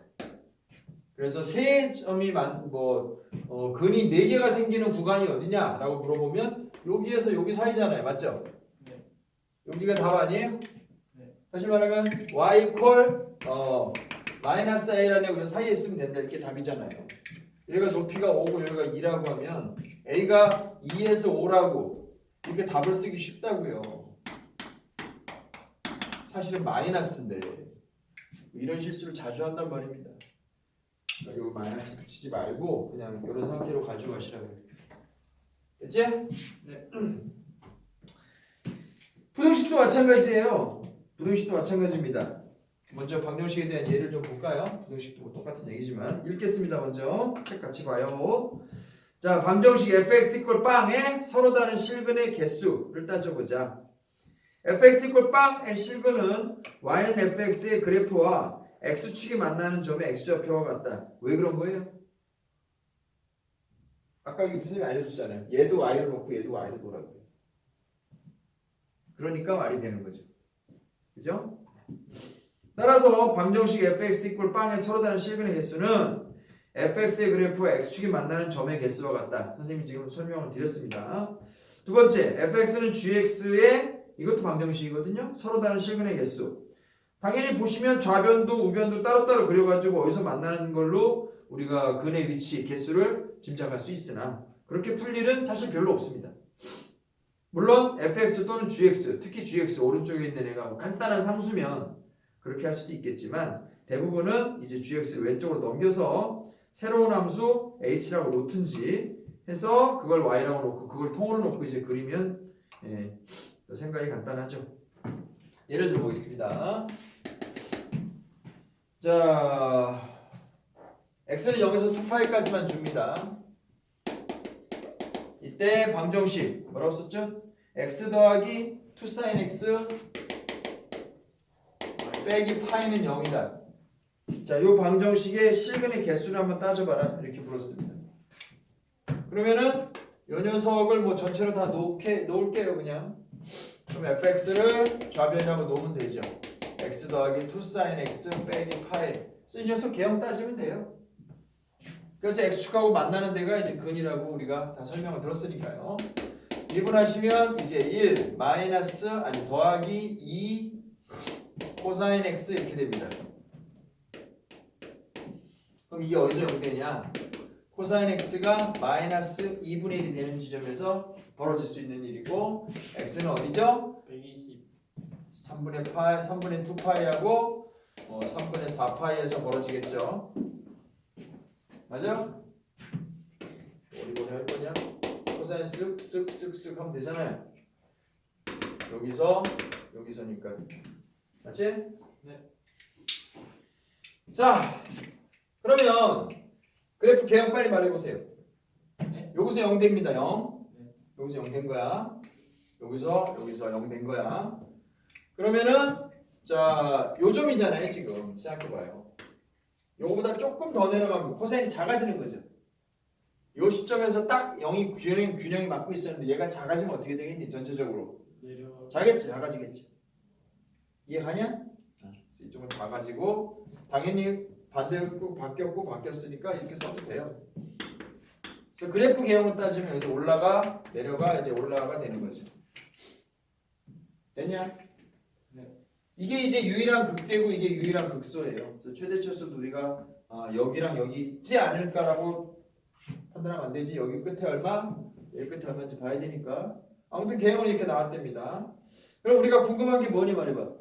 그래서 세 점이 근이 4개가 생기는 구간이 어디냐라고 물어보면 여기에서 여기 사이잖아요. 맞죠? 네. 여기가 답 아니에요? 네. 다시 말하면 y 이퀄 마이너스 a라는 우리가 사이에 있으면 된다 이렇게 답이잖아요. 얘가 높이가 5고 여기가 2라고 하면 a가 2에서 5라고 이렇게 답을 쓰기 쉽다고요. 사실은 마이너스인데 이런 실수를 자주 한단 말입니다. 여기 마이너스 붙이지 말고 그냥 이런 상태로 가지고 가시라고요. 됐지? 네. 부등식도 마찬가지예요. 부등식도 마찬가지입니다. 먼저 방정식에 대한 예를 좀 볼까요? 부등식도 뭐 똑같은 얘기지만 읽겠습니다. 먼저 책 같이 봐요. 자, 방정식 fx 이퀄 빵에 서로 다른 실근의 개수를 따져보자. fx 이퀄 빵의 실근은 y는 fx의 그래프와 x축이 만나는 점의 x좌표와 같다. 왜 그런 거예요? 아까 이거 선생님이 알려줬잖아요. 얘도 y를 놓고 얘도 y를 놓으라고요. 그러니까 말이 되는 거죠. 그죠? 따라서 방정식 fx 이퀄 빵의 서로 다른 실근의 개수는 fx의 그래프와 x축이 만나는 점의 개수와 같다. 선생님이 지금 설명을 드렸습니다. 두 번째, fx는 gx의 이것도 방정식이거든요. 서로 다른 실근의 개수. 당연히 보시면 좌변도 우변도 따로따로 그려가지고 어디서 만나는 걸로 우리가 근의 위치, 개수를 짐작할 수 있으나 그렇게 풀 일은 사실 별로 없습니다. 물론 fx 또는 gx, 특히 gx 오른쪽에 있는 애가 뭐 간단한 상수면 그렇게 할 수도 있겠지만 대부분은 이제 gx를 왼쪽으로 넘겨서 새로운 함수 h라고 놓든지 해서 그걸 y라고 놓고 그걸 통으로 놓고 이제 그리면 생각이 간단하죠. 예를 들어 보겠습니다. 자, x는 0에서 2파이까지만 줍니다. 이때 방정식 뭐라고 썼죠? x 더하기 2sin x 빼기 파이는 0이다. 자, 이 방정식의 실근의 개수를 한번 따져봐라. 이렇게 불렀습니다. 그러면은 이 녀석을 뭐 전체로 다 놓을게요, 그냥. 그럼 fx를 좌변이라고 놓으면 되죠. x 더하기 2sin x 빼기 파이. 그래서 이 녀석 개형 따지면 돼요. 그래서 x축하고 만나는 데가 이제 근이라고 우리가 다 설명을 들었으니까요. 미분하시면 이제 1 마이너스 아니 더하기 2 코사인 x 이렇게 됩니다. 그럼 이게 어디서 0 되냐? 코사인 x가 마이너스 2분의 1이 되는 지점에서 벌어질 수 있는 일이고 x는 어디죠? 120. 3분의 파이, 3분의 2파이하고 3분의 4파이에서 벌어지겠죠. 맞아? 어디 할 거냐? 코사인 쓱쓱쓱쓱 하면 되잖아요. 여기서니까. 맞지? 네. 자, 그러면 그래프 개형 빨리 말해보세요. 네. 여기서 0 됩니다. 0. 네. 여기서 0 된 거야. 여기서 0 된 거야. 그러면은 자, 요점이잖아요. 지금 생각해봐요. 요거보다 조금 더 내려가면 코사인이 작아지는 거죠. 요 시점에서 딱 0이 균형이 맞고 있었는데 얘가 작아지면 어떻게 되겠니? 전체적으로 내려. 작아지겠지. 이해가냐? 그래서 이쪽은 작아지고 당연히 반대로 바뀌었으니까 이렇게 써도 돼요. 그래서 그래프 개형을 따지면 여기서 올라가 내려가 이제 올라가 되는 거죠. 됐냐? 네. 이게 이제 유일한 극대고 이게 유일한 극소예요. 그래서 최대차수도 우리가 여기랑 여기 있지 않을까라고 판단하면 안 되지. 여기 끝에 얼마? 여기 끝에 얼마인지 봐야 되니까. 아무튼 개형은 이렇게 나왔답니다. 그럼 우리가 궁금한 게 뭐니 말해봐.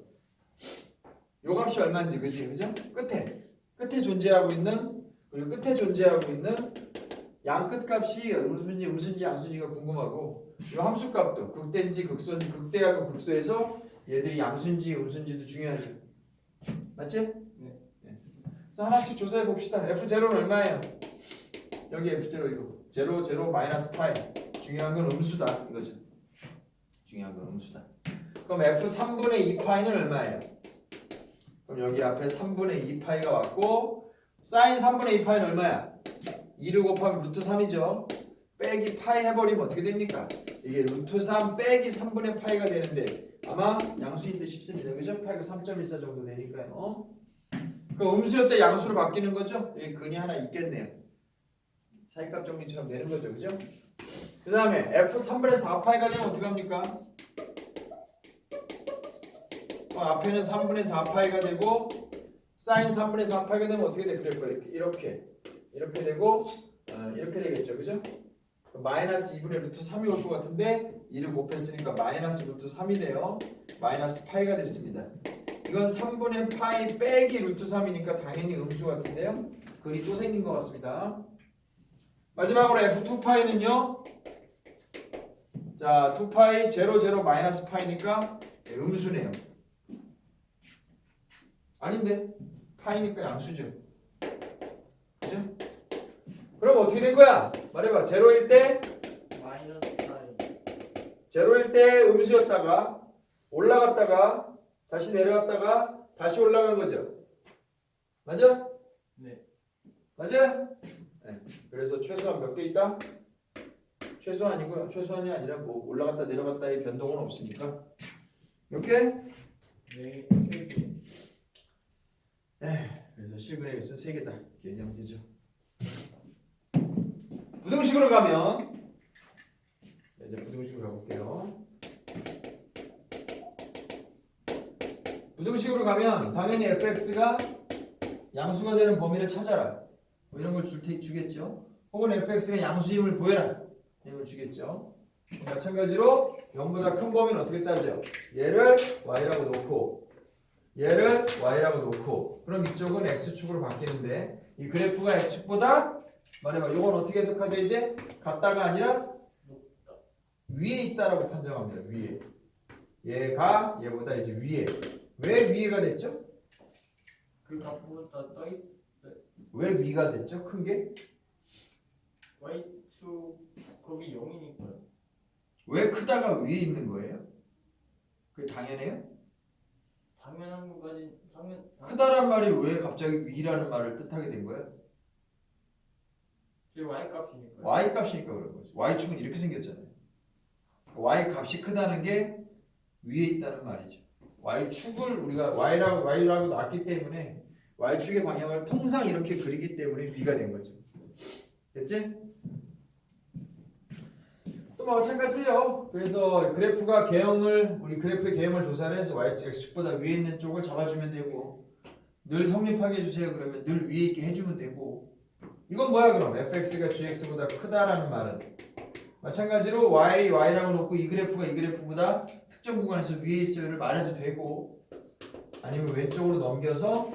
요 값이 얼마인지 그죠? 끝에 존재하고 있는 그리고 끝에 존재하고 있는 양 끝값이 음수인지 양수인지가 궁금하고 요 함수값도 극대인지 극소인지 극대하고 극소에서 얘들이 양수인지 음수인지도 중요하죠. 맞지? 네. 그래서 하나씩 조사해 봅시다. F0는 얼마예요? 여기 F0 이거 0 마이너스 파이. 중요한 건 음수다 이거죠. 중요한 건 음수다. 그럼 F3분의 2파이는 얼마예요? 그럼 여기 앞에 3분의 2파이가 왔고 사인 3분의 2파이는 얼마야? 2를 곱하면 루트 3이죠. 빼기 파이 해버리면 어떻게 됩니까? 이게 루트 3 빼기 3분의 파이가 되는데 아마 양수인 듯 싶습니다. 그죠? 파이가 3.14 정도 되니까요. 그럼 음수였다 양수로 바뀌는 거죠? 여기 근이 하나 있겠네요. 사이값 정리처럼 되는 거죠. 그죠? 그 다음에 F3분의 4파이가 되면 어떻게 합니까? 앞에는 3분의 4파이가 되고 사인 3분의 4파이가 되면 어떻게 돼? 그럴 거예요. 이렇게 되고 이렇게 되겠죠. 그죠? 마이너스 2분의 루트 3이 올 것 같은데 2를 곱했으니까 마이너스 루트 3이 돼요. 마이너스 파이가 됐습니다. 이건 3분의 파이 빼기 루트 3이니까 당연히 음수 같은데요. 글이 또 생긴 것 같습니다. 마지막으로 F2파이는요. 자, 2파이 0 마이너스 파이니까 음수네요. 아닌데 파이니까 양수죠. 그죠? 그럼 어떻게 된 거야? 말해봐. 0일 때 마이너스 파이. 0일 때 음수였다가 올라갔다가 다시 내려갔다가 다시 올라간 거죠. 맞아? 네. 맞아? 네. 그래서 최소한 몇 개 있다? 최소한이고요. 최소한이 아니라 뭐 올라갔다 내려갔다의 변동은 없으니까 몇 개? 네. 3개. 실근의 개수는 3개다. 이렇게 얘기하면 되죠. 부등식으로 가면 이제 부등식으로 가볼게요. 부등식으로 가면 당연히 fx가 양수가 되는 범위를 찾아라. 뭐 이런 걸 주겠죠. 혹은 fx가 양수임을 보여라. 이런 걸 주겠죠. 마찬가지로 0보다 큰 범위는 어떻게 따져? 얘를 y라고 놓고 얘를 y라고 놓고 그럼 이쪽은 x축으로 바뀌는데 이 그래프가 x축보다 말해봐. 이건 어떻게 해석하죠 이제? 같다가 아니라 위에 있다라고 판정합니다. 위에. 얘가 얘보다 이제 위에. 왜 위에가 됐죠? 그 값보다 떠 있. 왜 위가 됐죠? 큰 게? y2 거기 0이니까요. 왜 크다가 위에 있는 거예요? 그게 당연해요? 당연한 것까지 당연. 크다란 말이 왜 갑자기 위라는 말을 뜻하게 된 거예요? 제 y 값이니까요. y 값이니까 그런 거지. y축은 이렇게 생겼잖아요. y 값이 크다는 게 위에 있다는 말이죠. y축을 우리가 y라고 놨기 때문에 y축의 방향을 통상 이렇게 그리기 때문에 위가 된 거죠. 됐지? 또 마찬가지예요. 그래서 그래프가 우리 그래프의 개형을 조사를 해서 x축보다 위에 있는 쪽을 잡아주면 되고 늘 성립하게 해주세요. 그러면 늘 위에 있게 해주면 되고 이건 뭐야 그럼? fx가 gx보다 크다라는 말은 마찬가지로 y라고 놓고 이 그래프가 이 그래프보다 특정 구간에서 위에 있어요를 말해도 되고 아니면 왼쪽으로 넘겨서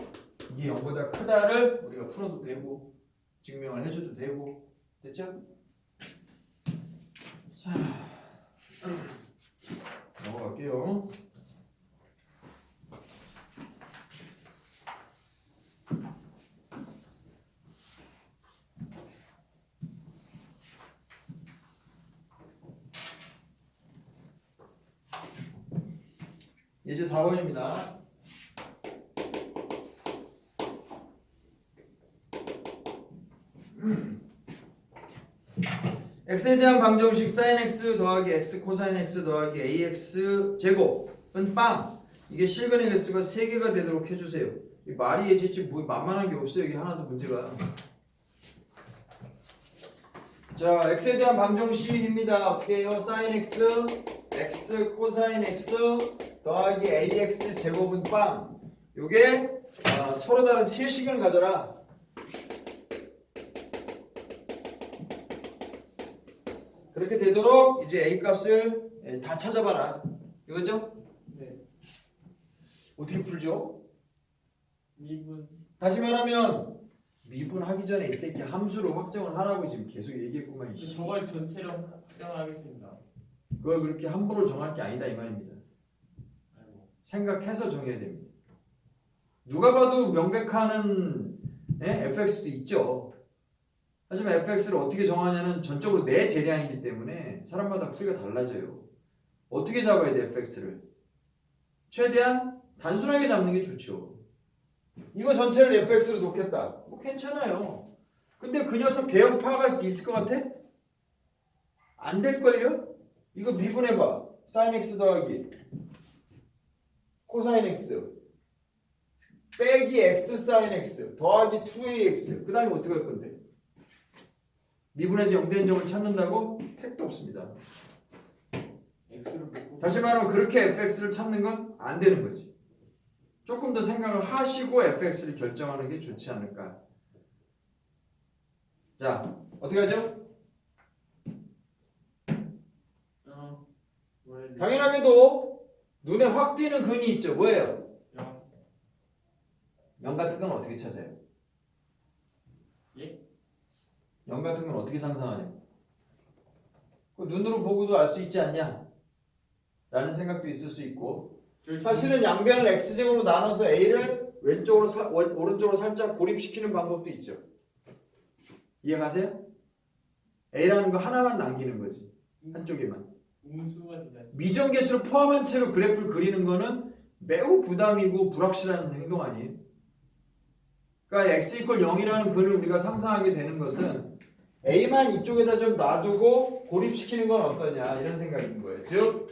이게 0보다 크다를 우리가 풀어도 되고 증명을 해줘도 되고 됐죠? 자 넘어갈게요. 예제 4번입니다. x에 대한 방정식 sin x 더하기 x 코사인 x 더하기 ax 제곱은 빵. 이게 실근의 개수가 3개가 되도록 해주세요. 이 말이 예제지 뭐 만만한 게 없어요. 여기 하나도 문제가. 자, x에 대한 방정식입니다. 어떻게 해요? sin x, x 코사인 x 더하기 ax 제곱은 빵. 요게 서로 다른 실식을 가져라. 그렇게 되도록 이제 a 값을 다 찾아봐라. 이거죠? 네. 어떻게 풀죠? 미분. 다시 말하면 미분하기 전에 이 새끼 함수로 확정을 하라고 지금 계속 얘기했구만. 저걸 전체로 확정을 하겠습니다. 그걸 그렇게 함부로 정할 게 아니다 이 말입니다. 아이고. 생각해서 정해야 됩니다. 누가 봐도 명백한 fx도 있죠. 하지만 fx를 어떻게 정하냐는 전적으로 내 재량이기 때문에 사람마다 풀이가 달라져요. 어떻게 잡아야 돼 fx를? 최대한 단순하게 잡는 게 좋죠. 이거 전체를 fx로 놓겠다. 뭐 괜찮아요. 근데 그 녀석 개형 파악할 수 있을 것 같아? 안 될걸요? 이거 미분해봐. sin x 더하기 코사인 x 빼기 x sin x 더하기 2ax 그 다음에 어떻게 할 건데? 미분해서 0된 점을 찾는다고? 택도 없습니다. x를 놓고. 다시 말하면 그렇게 fx를 찾는 건 안 되는 거지. 조금 더 생각을 하시고 fx를 결정하는 게 좋지 않을까. 자, 어떻게 하죠? 당연하게도 눈에 확 띄는 근이 있죠. 뭐예요? 0 같은 건 어떻게 찾아요? 예? 0 같은 건 어떻게 상상하냐? 그 눈으로 보고도 알 수 있지 않냐? 라는 생각도 있을 수 있고 사실은 양변을 x제곱으로 나눠서 a를 왼쪽으로 오른쪽으로 살짝 고립시키는 방법도 있죠. 이해가세요? a라는 거 하나만 남기는 거지. 한쪽에만. 음수가 되지 않습니까? 미정계수를 포함한 채로 그래프를 그리는 거는 매우 부담이고 불확실한 행동 아니에요? 그러니까 x = 0이라는 글을 우리가 상상하게 되는 것은 a만 이쪽에다 좀 놔두고 고립시키는 건 어떠냐 이런 생각인 거예요. 즉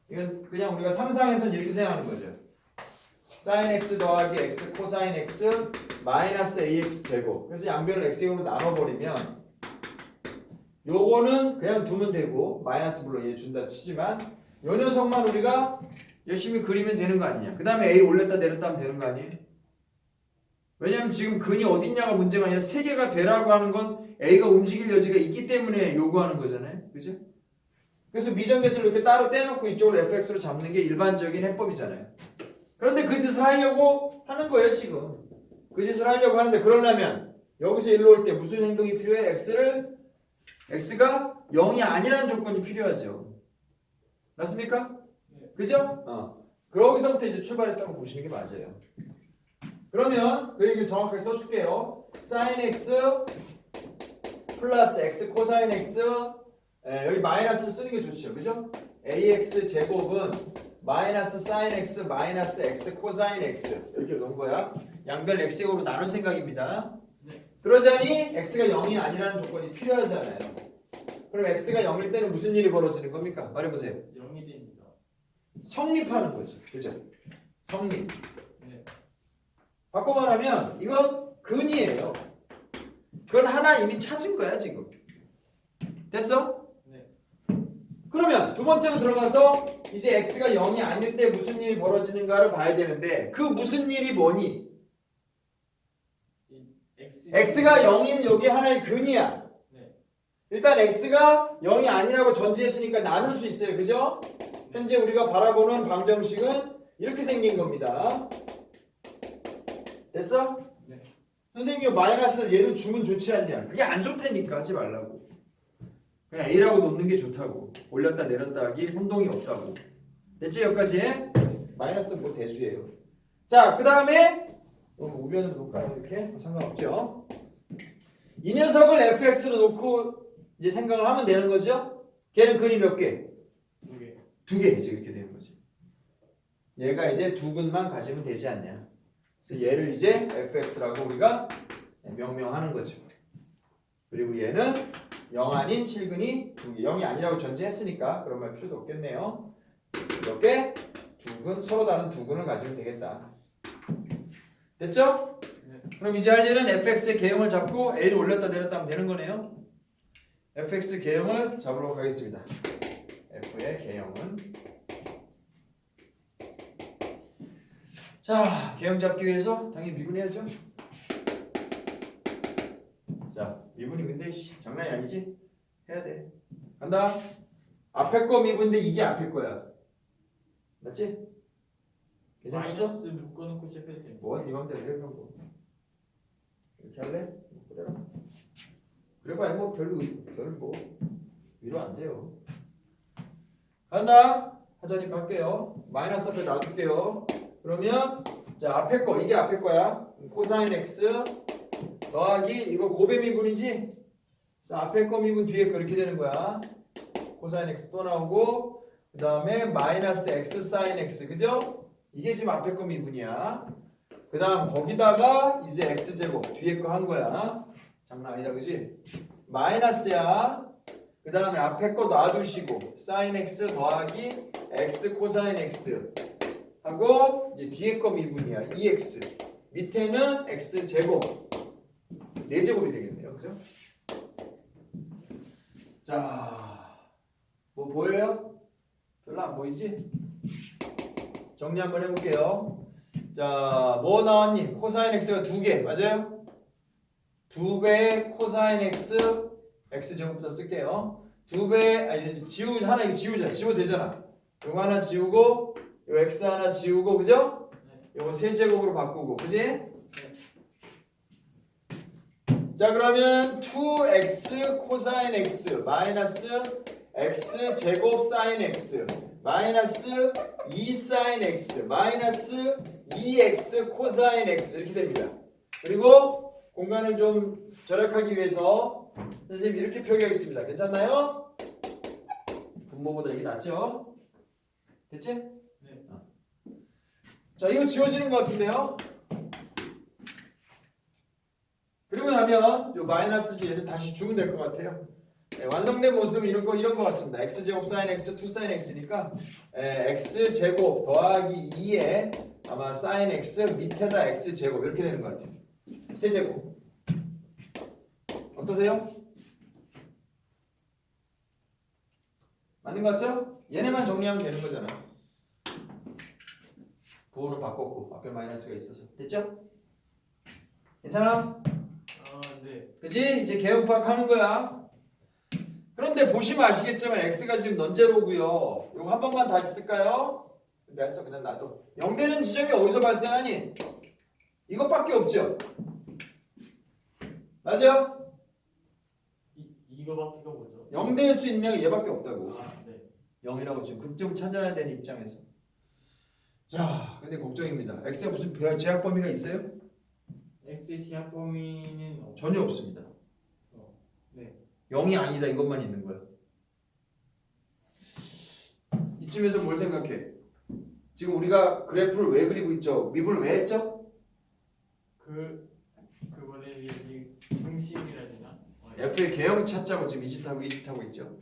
이건 그냥 우리가 상상해서 이렇게 생각하는 거죠. sin x 더하기 x 코사인 x 마이너스 ax 제곱. 그래서 양변을 x제곱으로 나눠버리면 요거는 그냥 두면 되고 마이너스 물론 얘 준다 치지만 요 녀석만 우리가 열심히 그리면 되는 거 아니냐. 그 다음에 a 올렸다 내렸다 하면 되는 거 아니에요? 왜냐면 지금 근이 어딨냐가 문제가 아니라 3개가 되라고 하는 건 a가 움직일 여지가 있기 때문에 요구하는 거잖아요. 그죠? 그래서 미정계수를 이렇게 따로 떼놓고 이쪽을 fx로 잡는 게 일반적인 해법이잖아요. 그런데 그 짓을 하려고 하는 거예요 지금. 그 짓을 하려고 하는데 그러려면 여기서 일로 올 때 무슨 행동이 필요해? x가 0이 아니라는 조건이 필요하죠. 맞습니까? 그죠? 거기서부터 이제 출발했다고 보시는 게 맞아요. 그러면 그 얘기를 정확하게 써줄게요. sin x 플러스 x 코사인 x 여기 마이너스를 쓰는 게 좋죠. 그죠? ax 제곱은 마이너스 sin x 마이너스 x 코사인 x 이렇게 놓은 거야. 양변 x제곱으로 나눌 생각입니다. 그러자니 x가 0이 아니라는 조건이 필요하잖아요. 그럼 x가 0일 때는 무슨 일이 벌어지는 겁니까? 말해보세요. 0이 됩니다. 성립하는 거죠. 그죠? 성립. 네. 바꿔 말하면 이건 근이에요. 그건 하나 이미 찾은 거야 지금. 됐어? 네. 그러면 두 번째로 들어가서 이제 x가 0이 아닐 때 무슨 일이 벌어지는가를 봐야 되는데 그 무슨 일이 뭐니? x가 0인 여기 하나의 근이야. 네. 일단 x가 0이 아니라고 전제했으니까 나눌 수 있어요. 그죠? 현재 우리가 바라보는 방정식은 이렇게 생긴 겁니다. 됐어? 네. 선생님이 마이너스를 얘를 주면 좋지 않냐? 그게 안 좋다니까 하지 말라고. 그냥 a라고 놓는 게 좋다고. 올렸다 내렸다 하기 혼동이 없다고. 됐지 여기까지? 마이너스 뭐 대수예요. 자, 그 다음에 우변으로 놓을까요? 이렇게? 상관없죠. 이 녀석을 fx로 놓고 이제 생각을 하면 되는 거죠. 걔는 근이 몇 개? 2개. 2개 이제 이렇게 되는 거지. 얘가 이제 두 근만 가지면 되지 않냐. 그래서 얘를 이제 fx라고 우리가 명명하는 거죠. 그리고 얘는 0 아닌 7근이 2개. 0이 아니라고 전제했으니까 그런 말 필요도 없겠네요. 이렇게 두 근, 서로 다른 두 근을 가지면 되겠다. 됐죠? 네. 그럼 이제 할 일은 fx의 개형을 잡고 a를 올렸다 내렸다 하면 되는 거네요. fx 개형을 잡으러 가겠습니다. f의 개형은 자, 개형 잡기 위해서 당연히 미분해야죠. 자, 미분이 근데 장난이 아니지? 해야 돼. 간다. 앞에 거 미분인데 이게 앞에 거야. 맞지? 괜찮았어? 마이너스 묶어놓고 시작해도 됩니다. 뭐 이건 대로 해 그런 거. 이렇게 할래? 그래라. 그래봐야 뭐 별로 뭐 위로 안 돼요. 간다. 하자니까 할게요. 마이너스 앞에 놔둘게요. 그러면 자 앞에 거 이게 앞에 거야. 코사인 x 더하기 이거 고배 미분이지. 그래서 앞에 거 미분 뒤에 거 이렇게 되는 거야. 코사인 x 또 나오고 그 다음에 마이너스 x 사인 x 그죠? 이게 지금 앞에 거 미분이야. 그 다음 거기다가 이제 x제곱 뒤에 거 한 거야. 장난 아니다 그지? 마이너스야. 그 다음에 앞에 거 놔두시고 sin x 더하기 x 코사인 x 하고 이제 뒤에 거 미분이야. 2x 밑에는 x제곱 4제곱이 되겠네요. 그죠? 자, 뭐 보여요? 별로 안 보이지? 정리 한번 해볼게요. 자, 뭐 나왔니? 코사인 x가 2개 맞아요? 2배 코사인 x x제곱부터 쓸게요. 2배 아니 하나 이거 지우자. 지워도 되잖아. 이거 하나 지우고 요 x 하나 지우고 그죠? 요거 세제곱으로 바꾸고 그지? 자 그러면 2x 코사인 x 마이너스 x 제곱 사인 x 마이너스 2 사인 x 마이너스 2x 코사인 x 이렇게 됩니다. 그리고 공간을 좀 절약하기 위해서 선생님 이렇게 표기하겠습니다. 괜찮나요? 분모보다 이게 낫죠? 됐지? 네. 자 이거 지워지는 것 같은데요? 그리고 나면 요 마이너스 얘를 다시 주면 될 것 같아요. 네, 완성된 모습은 이런 거 같습니다. x 제곱 사인 x 2 사인 x니까 x 제곱 더하기 2에 아마 sin x 밑에다 x 제곱 이렇게 되는 것 같아요. 세제곱. 어떠세요? 맞는 것 같죠? 얘네만 정리하면 되는 거잖아. 부호는 바꿨고 앞에 마이너스가 있어서 됐죠? 괜찮아? 아, 네. 그지? 이제 개형 파악하는 거야. 그런데 보시면 아시겠지만 x가 지금 넌제로고요. 이거 한 번만 다시 쓸까요? 그래서 그냥 놔둬. 0되는 지점이 어디서 발생하니? 이것밖에 없죠. 맞아요? 이거밖에가 뭐죠? 0될 수 있는 양이 얘밖에 없다고. 아, 네. 0이라고 지금 극점 찾아야 되는 입장에서. 자, 근데 걱정입니다. x가 무슨 제약 범위가 있어요? x의 제약 범위는 전혀 없습니다. 네. 0이 아니다 이것만 있는 거야. 이쯤에서 뭘 생각해? 지금 우리가 그래프를 왜 그리고 있죠? 미분을 왜 했죠? 그거는 이 중심이라 되나? f의 개형 찾자고 지금 이 짓 하고 있죠.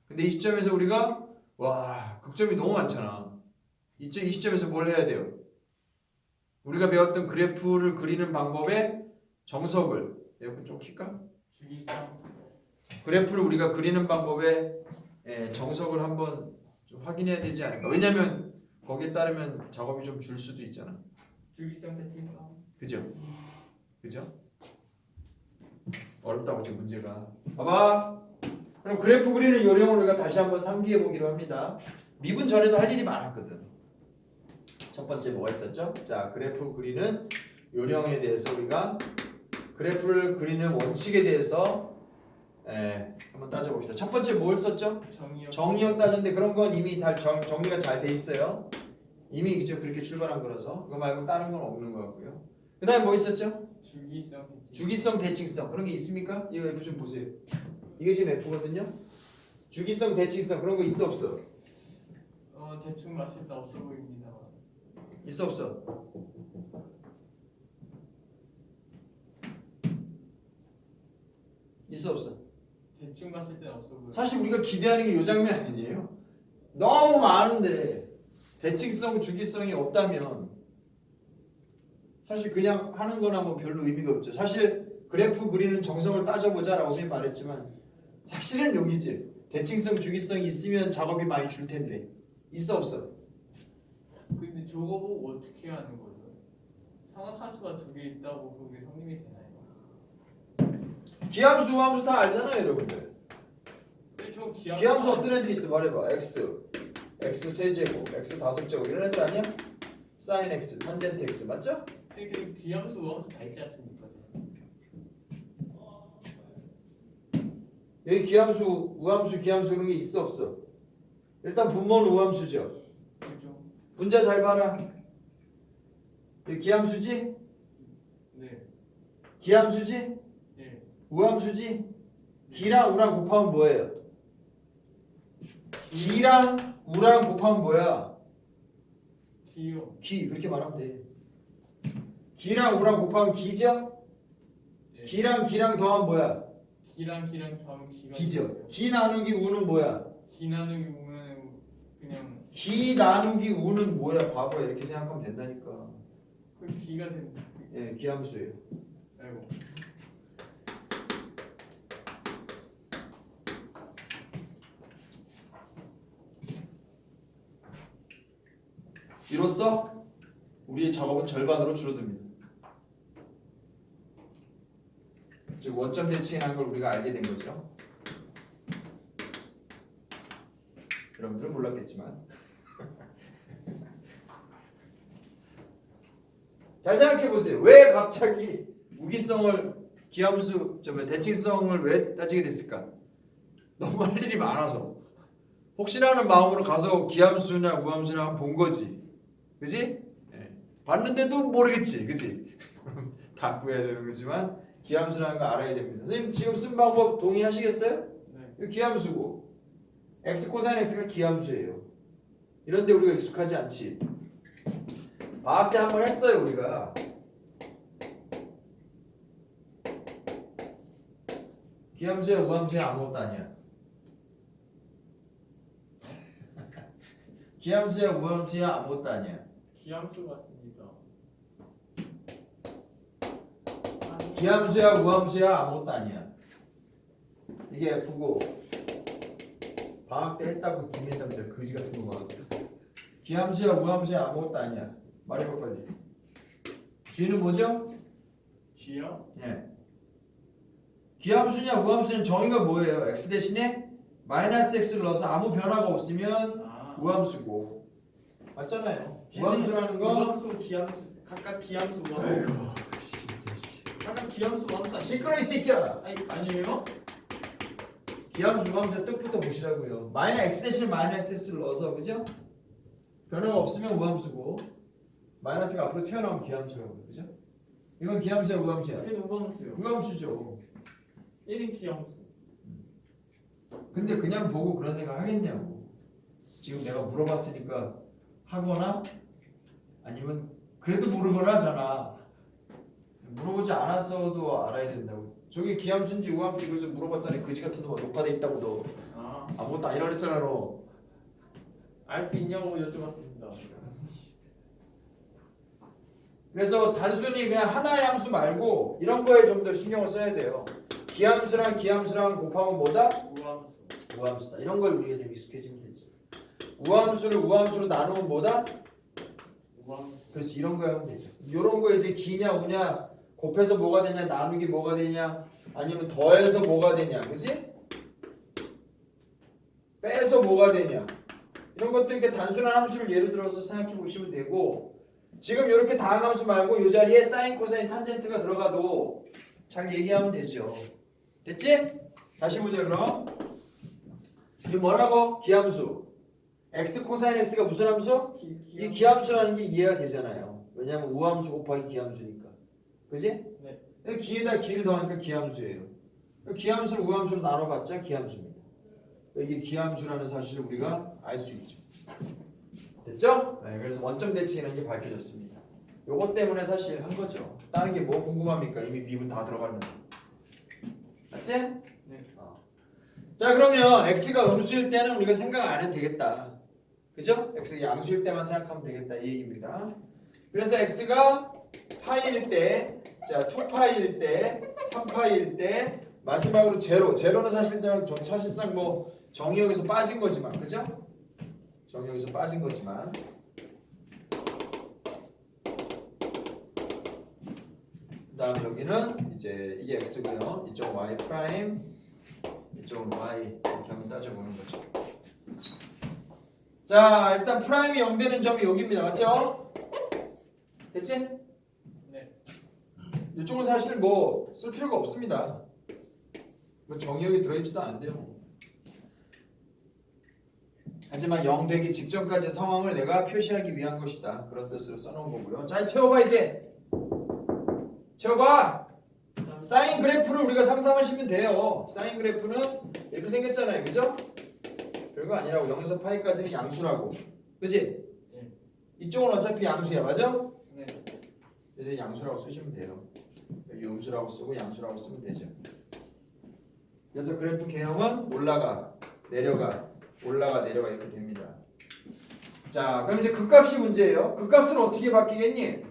근데 이 시점에서 우리가 와 극점이 너무 많잖아. 이 시점에서 뭘 해야 돼요? 우리가 배웠던 그래프를 그리는 방법의 정석을 에어컨 좀 킬까? 주기성. 그래프를 우리가 그리는 방법의 정석을 한번 좀 확인해야 되지 않을까? 왜냐면 거기에 따르면 작업이 좀 줄 수도 있잖아. 주기성 대칭성. 그죠? 그죠? 어렵다고 지금 문제가. 봐봐. 그럼 그래프 그리는 요령을 우리가 다시 한번 상기해 보기로 합니다. 미분 전에도 할 일이 많았거든. 첫 번째 뭐가 있었죠? 자, 그래프 그리는 요령에 대해서 우리가 그래프를 그리는 원칙에 대해서 한번 따져봅시다. 첫 번째 뭘 썼죠? 정의역 따졌는데 그런 건 이미 다 정리가 잘 돼 있어요. 이미 그죠 그렇게 출발한 거라서 그거 말고 다른 건 없는 것 같고요. 그 다음에 뭐 있었죠? 주기성, 대칭성 그런 게 있습니까? 이거 F 좀 보세요. 이게 지금 F거든요. 주기성, 대칭성 그런 거 있어 없어? 대충 봤을 때 없어 보입니다. 있어 없어? 있어 없어? 대충 봤을 때 없어 보여. 사실 우리가 기대하는 게 이 장면 아니에요? 너무 많은데 대칭성, 주기성이 없다면 사실 그냥 하는 거나 뭐 별로 의미가 없죠. 사실 그래프 그리는 정성을 따져보자라고 선생님 말했지만 사실은 여기지. 대칭성, 주기성이 있으면 작업이 많이 줄 텐데 있어 없어? 근데 저거 보고 어떻게 하는 거죠? 삼각함수가 두 개 있다고 그게 성립이 되나요? 기함수, 우함수 다 알잖아요, 여러분들. 근데 저 기함수 어떤 애들이 있어? 말해봐. x 세제곱, x 다섯 제곱 이런 애들 아니야? sin x, 탄젠트 x 맞죠? 근데 기함수 우함수 다 있지 않습니까? 여기 기함수, 우함수, 기함수 그런 게 있어 없어? 일단 분모는 우함수죠. 그렇죠. 분자 잘 봐라. 여기 기함수지? 네. 기함수지? 네. 우함수지? 기랑 우랑 곱하면 뭐예요? 기랑 우랑 곱하면 뭐야? 기요. 기 그렇게 말하면 돼. 기랑 우랑 곱하면 기죠? 네. 기랑 더하면 뭐야? 기랑 더하면 기가 기죠. 돼요. 기 나누기 우는 뭐야? 기 나누기 보면 그냥 기 나누기 우는 뭐야? 바보야 이렇게 생각하면 된다니까. 그 기가 됩니다. 예, 기함수예요. 아이고. 이로써 우리의 작업은 절반으로 줄어듭니다. 즉 원점 대칭이라는 걸 우리가 알게 된 거죠. 여러분들은 몰랐겠지만 잘 생각해 보세요. 왜 갑자기 우기성을 기함수 대칭성을 왜 따지게 됐을까? 너무 할 일이 많아서 혹시나 하는 마음으로 가서 기함수나 우함수나 한번 본 거지. 그지? 네. 봤는데도 모르겠지. 그지? 다 구해야 되는 거지만 기함수라는 거 알아야 됩니다. 선생님 지금 쓴 방법 동의하시겠어요? 네. 이거 기함수고 x 코사인 x가 기함수예요. 이런데 우리가 익숙하지 않지. 방학 때 한번 했어요 우리가. 기함수야 우함수야 아무것도 아니야. 기함수야 우함수야 아무것도 아니야. 기함수 같습니다. 기함수야 무함수야 아무것도 아니야. 이게 F고 방학 때 했다고 김민담자 거지 같은 거 말하고. 기함수야 무함수야 아무것도 아니야. 말해봐 빨리. G는 뭐죠? G요? 예. 기함수냐 무함수냐 정의가 뭐예요? X 대신에 마이너스 X를 넣어서 아무 변화가 없으면 아. 무함수고. 맞잖아요. 무함수라는 건 무함수, 기함수, 각각 기함수 무함수. 각각 기함수 무함수. 시끄러 이 새끼야. 아니에요? 기함수 무함수 뜻부터 보시라고요. 마이너스 X 대신에 마이너스 X를 넣어서 그죠? 변화가 없으면 무함수고 마이너스가 앞으로 튀어나오면 기함수라고요. 그죠? 이건 기함수야 무함수야? 걔는 무함수요. 무함수죠. 1인 기함수. 근데 그냥 보고 그런 생각 하겠냐고. 지금 내가 물어봤으니까 하거나 아니면 그래도 모르거나 하잖아. 물어보지 않았어도 알아야 된다고. 저게 기함수인지 우함수인지 그래서 물어봤잖아. 거지 같은 놈아 녹화돼 있다고 너. 아, 아무것도 아니라 그랬잖아 너. 알 수 있냐고 여쭤봤습니다. 그래서 단순히 그냥 하나의 함수 말고 이런 거에 좀 더 신경을 써야 돼요. 기함수랑 기함수랑 곱하면 뭐다? 무함수. 우함수다. 이런 걸 우리가 좀 익숙해지면 되지. 우함수를 우함수로 나누면 뭐다? 무함수. 그렇지. 이런 거 하면 되죠. 이런 거 이제 기냐 우냐 곱해서 뭐가 되냐 나누기 뭐가 되냐 아니면 더해서 뭐가 되냐 그지? 빼서 뭐가 되냐 이런 것도 이렇게 단순한 함수를 예를 들어서 생각해 보시면 되고 지금 이렇게 다항함수 말고 이 자리에 사인 코사인 탄젠트가 들어가도 잘 얘기하면 되죠. 됐지? 다시 보자 그럼. 이게 뭐라고? 기함수. x 코사인 x가 무슨 함수? 이 기함수라는 게 이해가 되잖아요. 왜냐하면 우함수 곱하기 기함수니까. 그지? 네. 기에다 기를 더하니까 기함수예요. 기함수를 우함수로 나눠봤자 기함수입니다. 이게 기함수라는 사실을 우리가 알 수 있죠. 됐죠? 네, 그래서 원점 대칭이라는 게 밝혀졌습니다. 요것 때문에 사실 한 거죠. 다른 게 뭐 궁금합니까? 이미 미분 다 들어갔는데. 맞지? 네. 자 그러면 x가 음수일 때는 우리가 생각 안 해도 되겠다. 그죠? x가 양수일 때만 생각하면 되겠다 이 얘기입니다. 그래서 x가 파이일 때, 자 2파이일 때, 3파이일 때, 마지막으로 제로. 제로는 사실상 뭐 정의역에서 빠진 거지만, 그죠? 정의역에서 빠진 거지만. 그다음 여기는 이제 이게 x고요. 이쪽은 y 프라임, 이쪽은 y 이렇게 한번 따져보는 거죠. 자 일단 프라임이 0 되는 점이 여기입니다. 맞죠? 됐지? 네. 이쪽은 사실 뭐 쓸 필요가 없습니다. 뭐 정의역이 들어있지도 않은데요. 하지만 0 되기 직전까지 상황을 내가 표시하기 위한 것이다. 그런 뜻으로 써놓은 거고요. 자 채워봐 이제. 채워봐. 사인 그래프를 우리가 상상하시면 돼요. 사인 그래프는 이렇게 생겼잖아요. 그죠? 별거 아니라고. 0에서 파이까지는 양수라고. 그지? 네. 이쪽은 어차피 양수야. 맞아? 네. 이제 양수라고 쓰시면 돼요. 여기 음수라고 쓰고 양수라고 쓰면 되죠. 그래서 그래프 개형은 올라가, 내려가, 올라가, 내려가 이렇게 됩니다. 자, 그럼 이제 극값이 문제예요. 극값은 어떻게 바뀌겠니?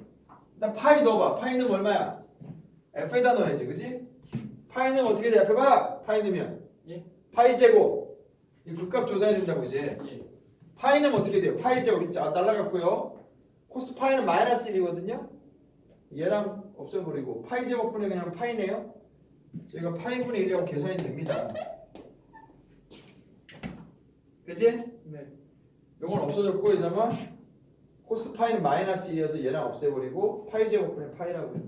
일단 파이 넣어봐. 파이는 얼마야? f에다 넣어야지, 그지? 파이는 어떻게 돼? 앞에 봐. 파이 넣으면 예. 파이 제곱. 이 극값 조사해야 된다고 이제. 예. 파이는 어떻게 돼요? 파이 제곱 날라갔고요. 코스 파이는 마이너스 1이거든요. 얘랑 없애버리고 파이 제곱분의 그냥 파이네요. 저희가 파이분의 1이라고 계산이 됩니다. 그지? 네. 요건 없어졌고 여기다가 코스 파이는 마이너스 1이어서 얘랑 없애버리고 파이 제곱분의 파이라고요.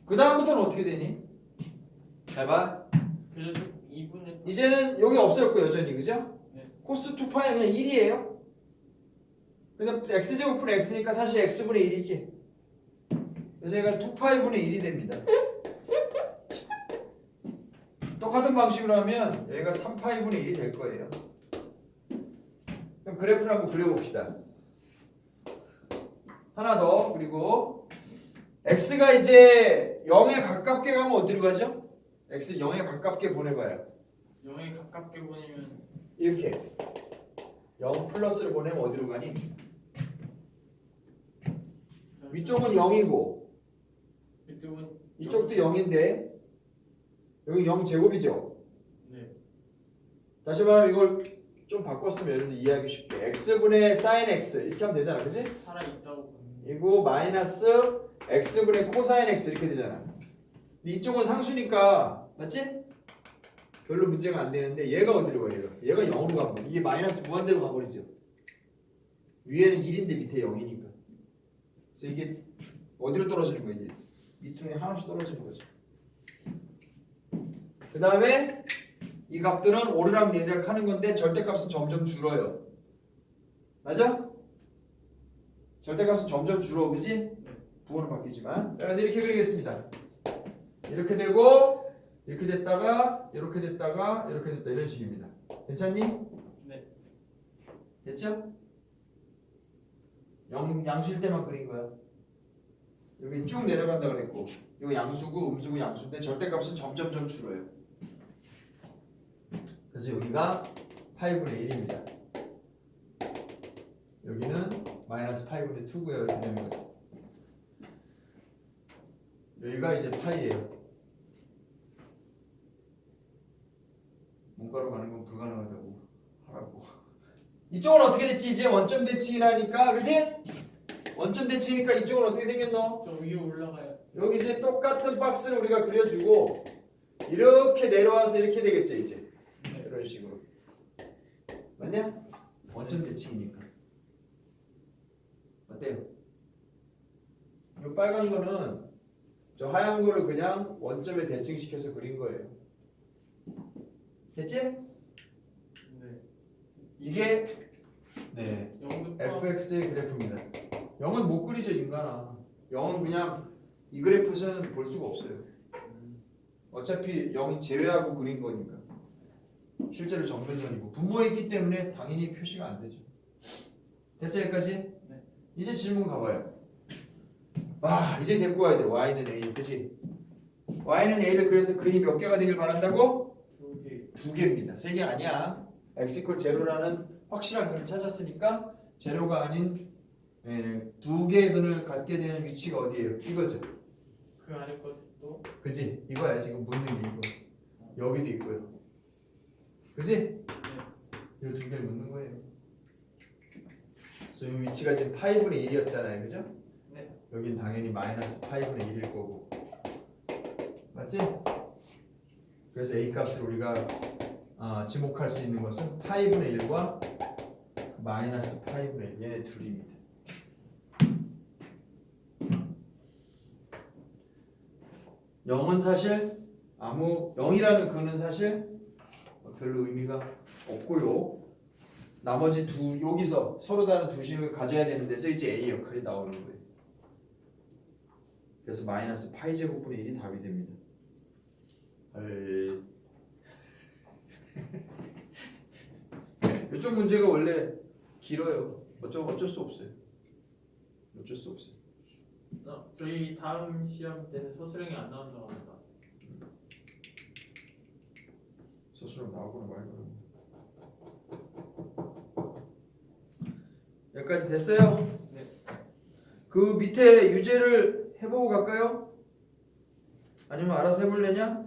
그 다음부터는 어떻게 되니? 잘 봐. 그래도 2분의 이제는 여기 없어졌고 여전히 그죠? 네. 코스 2파이는 그냥 1이에요. 근데 x제곱분의 x니까 사실 x분의 1이지. 그래서 얘가 2파이분의 1이 됩니다. 똑같은 방식으로 하면 얘가 3파이분의 1이 될 거예요. 그럼 그래프를 한번 그려봅시다. 하나 더. 그리고 x가 이제 0에 가깝게 가면 어디로 가죠? x 0에 가깝게 보내봐요. 0에 가깝게 보내면. 1이렇게 0 플러스를 보내면 어디로 가니? 위쪽은 0이고 이쪽은 이쪽도 0인데 여기 0 제곱이죠. 네. 다시 말하면 이걸 좀 바꿨으면 여러분들 이해하기 쉽게 x분의 sin x 이렇게 하면 되잖아, 그지? 살아 있다고 보는. 이거 마이너스 x분의 코사인 x 이렇게 되잖아. 근데 이쪽은 상수니까 맞지? 별로 문제가 안 되는데 얘가 어디로 가? 얘가 0으로 가버려. 이게 마이너스 무한대로 가버리죠. 위에는 1인데 밑에 0이니까. 그래서 이게 어디로 떨어지는 거야? 이제 밑둥에 하나씩 떨어지는 거죠. 그 다음에 이 값들은 오르락 내리락 하는 건데 절대값은 점점 줄어요. 맞아? 절대값은 점점 줄어, 그지? 부호는 바뀌지만. 그래서 이렇게 그리겠습니다. 이렇게 되고 이렇게 됐다가 이렇게 됐다가 이렇게 됐다 이런 식입니다. 괜찮니? 네. 됐죠? 양수일 때만 그린 거야. 여기 쭉 내려간다 그랬고 이거 양수고 음수고 양수인데 절대값은 점점점 줄어요. 그래서 여기가 8분의 1입니다. 여기는 마이너스 8분의 2고요. 이렇게 되는 거죠. 여기가 이제 파이예요. 문과로 가는 건 불가능하다고 하라고. 이쪽은 어떻게 됐지? 이제 원점 대칭이라니까, 그지? 원점 대칭이니까 이쪽은 어떻게 생겼노? 저 위에 올라가요. 여기 이제 똑같은 박스를 우리가 그려주고 이렇게 내려와서 이렇게 되겠죠, 이제. 네. 이런 식으로. 맞냐? 원점 대칭이니까. 어때요? 이 빨간 거는 저 하얀 거를 그냥 원점에 대칭시켜서 그린 거예요. 됐지? 네. 이게 네 영도 fx의 그래프입니다. 0은 못 그리죠, 인간아. 0은 그냥 이 그래프에서는 볼 수가 없어요. 어차피 0이 제외하고 그린 거니까. 실제로 점근선이고 분모에 있기 때문에 당연히 표시가 안 되죠. 됐어요, 여기까지? 네. 이제 질문 가봐요. 와, 이제 데리고 와야 돼. y는 a, 그치? y는 a를 그래서 근이 몇 개가 되길 바란다고? 2개. 2개입니다. 3개 아니야. x 이퀄 제로라는 확실한 근을 찾았으니까 제로가 아닌 2개의 근을 갖게 되는 위치가 어디예요? 이거죠. 그 안에 것도 그치? 이거야 지금 묻는 게 이거. 여기도 있고요. 그치? 이 2개를 묻는 거예요. 그래서 이 위치가 지금 파이분의 1이었잖아요. 그죠? 네. 여긴 당연히 마이너스 파이분의 1일 거고. 맞지? 그래서 a 값을 우리가 지목할 수 있는 것은 파이분의 1과 마이너스 파이분의 1 얘네 둘입니다. 영은 사실 0이라는 근은 사실 별로 의미가 없고요. 나머지 여기서 서로 다른 두 식을 가져야 되는 데서 이제 a 역할이 나오는 거예요. 그래서 마이너스 파이 제곱분의 1이 답이 됩니다. 이쪽 문제가 원래 길어요. 어쩔 수 없어요. 어쩔 수 없어요. 저희 다음 시험 때는 서술형이 안 나온다고 합니다. 서술형 나오거나 말거나. 여기까지 됐어요? 네. 그 밑에 유제를 해보고 갈까요? 아니면 알아서 해볼래냐?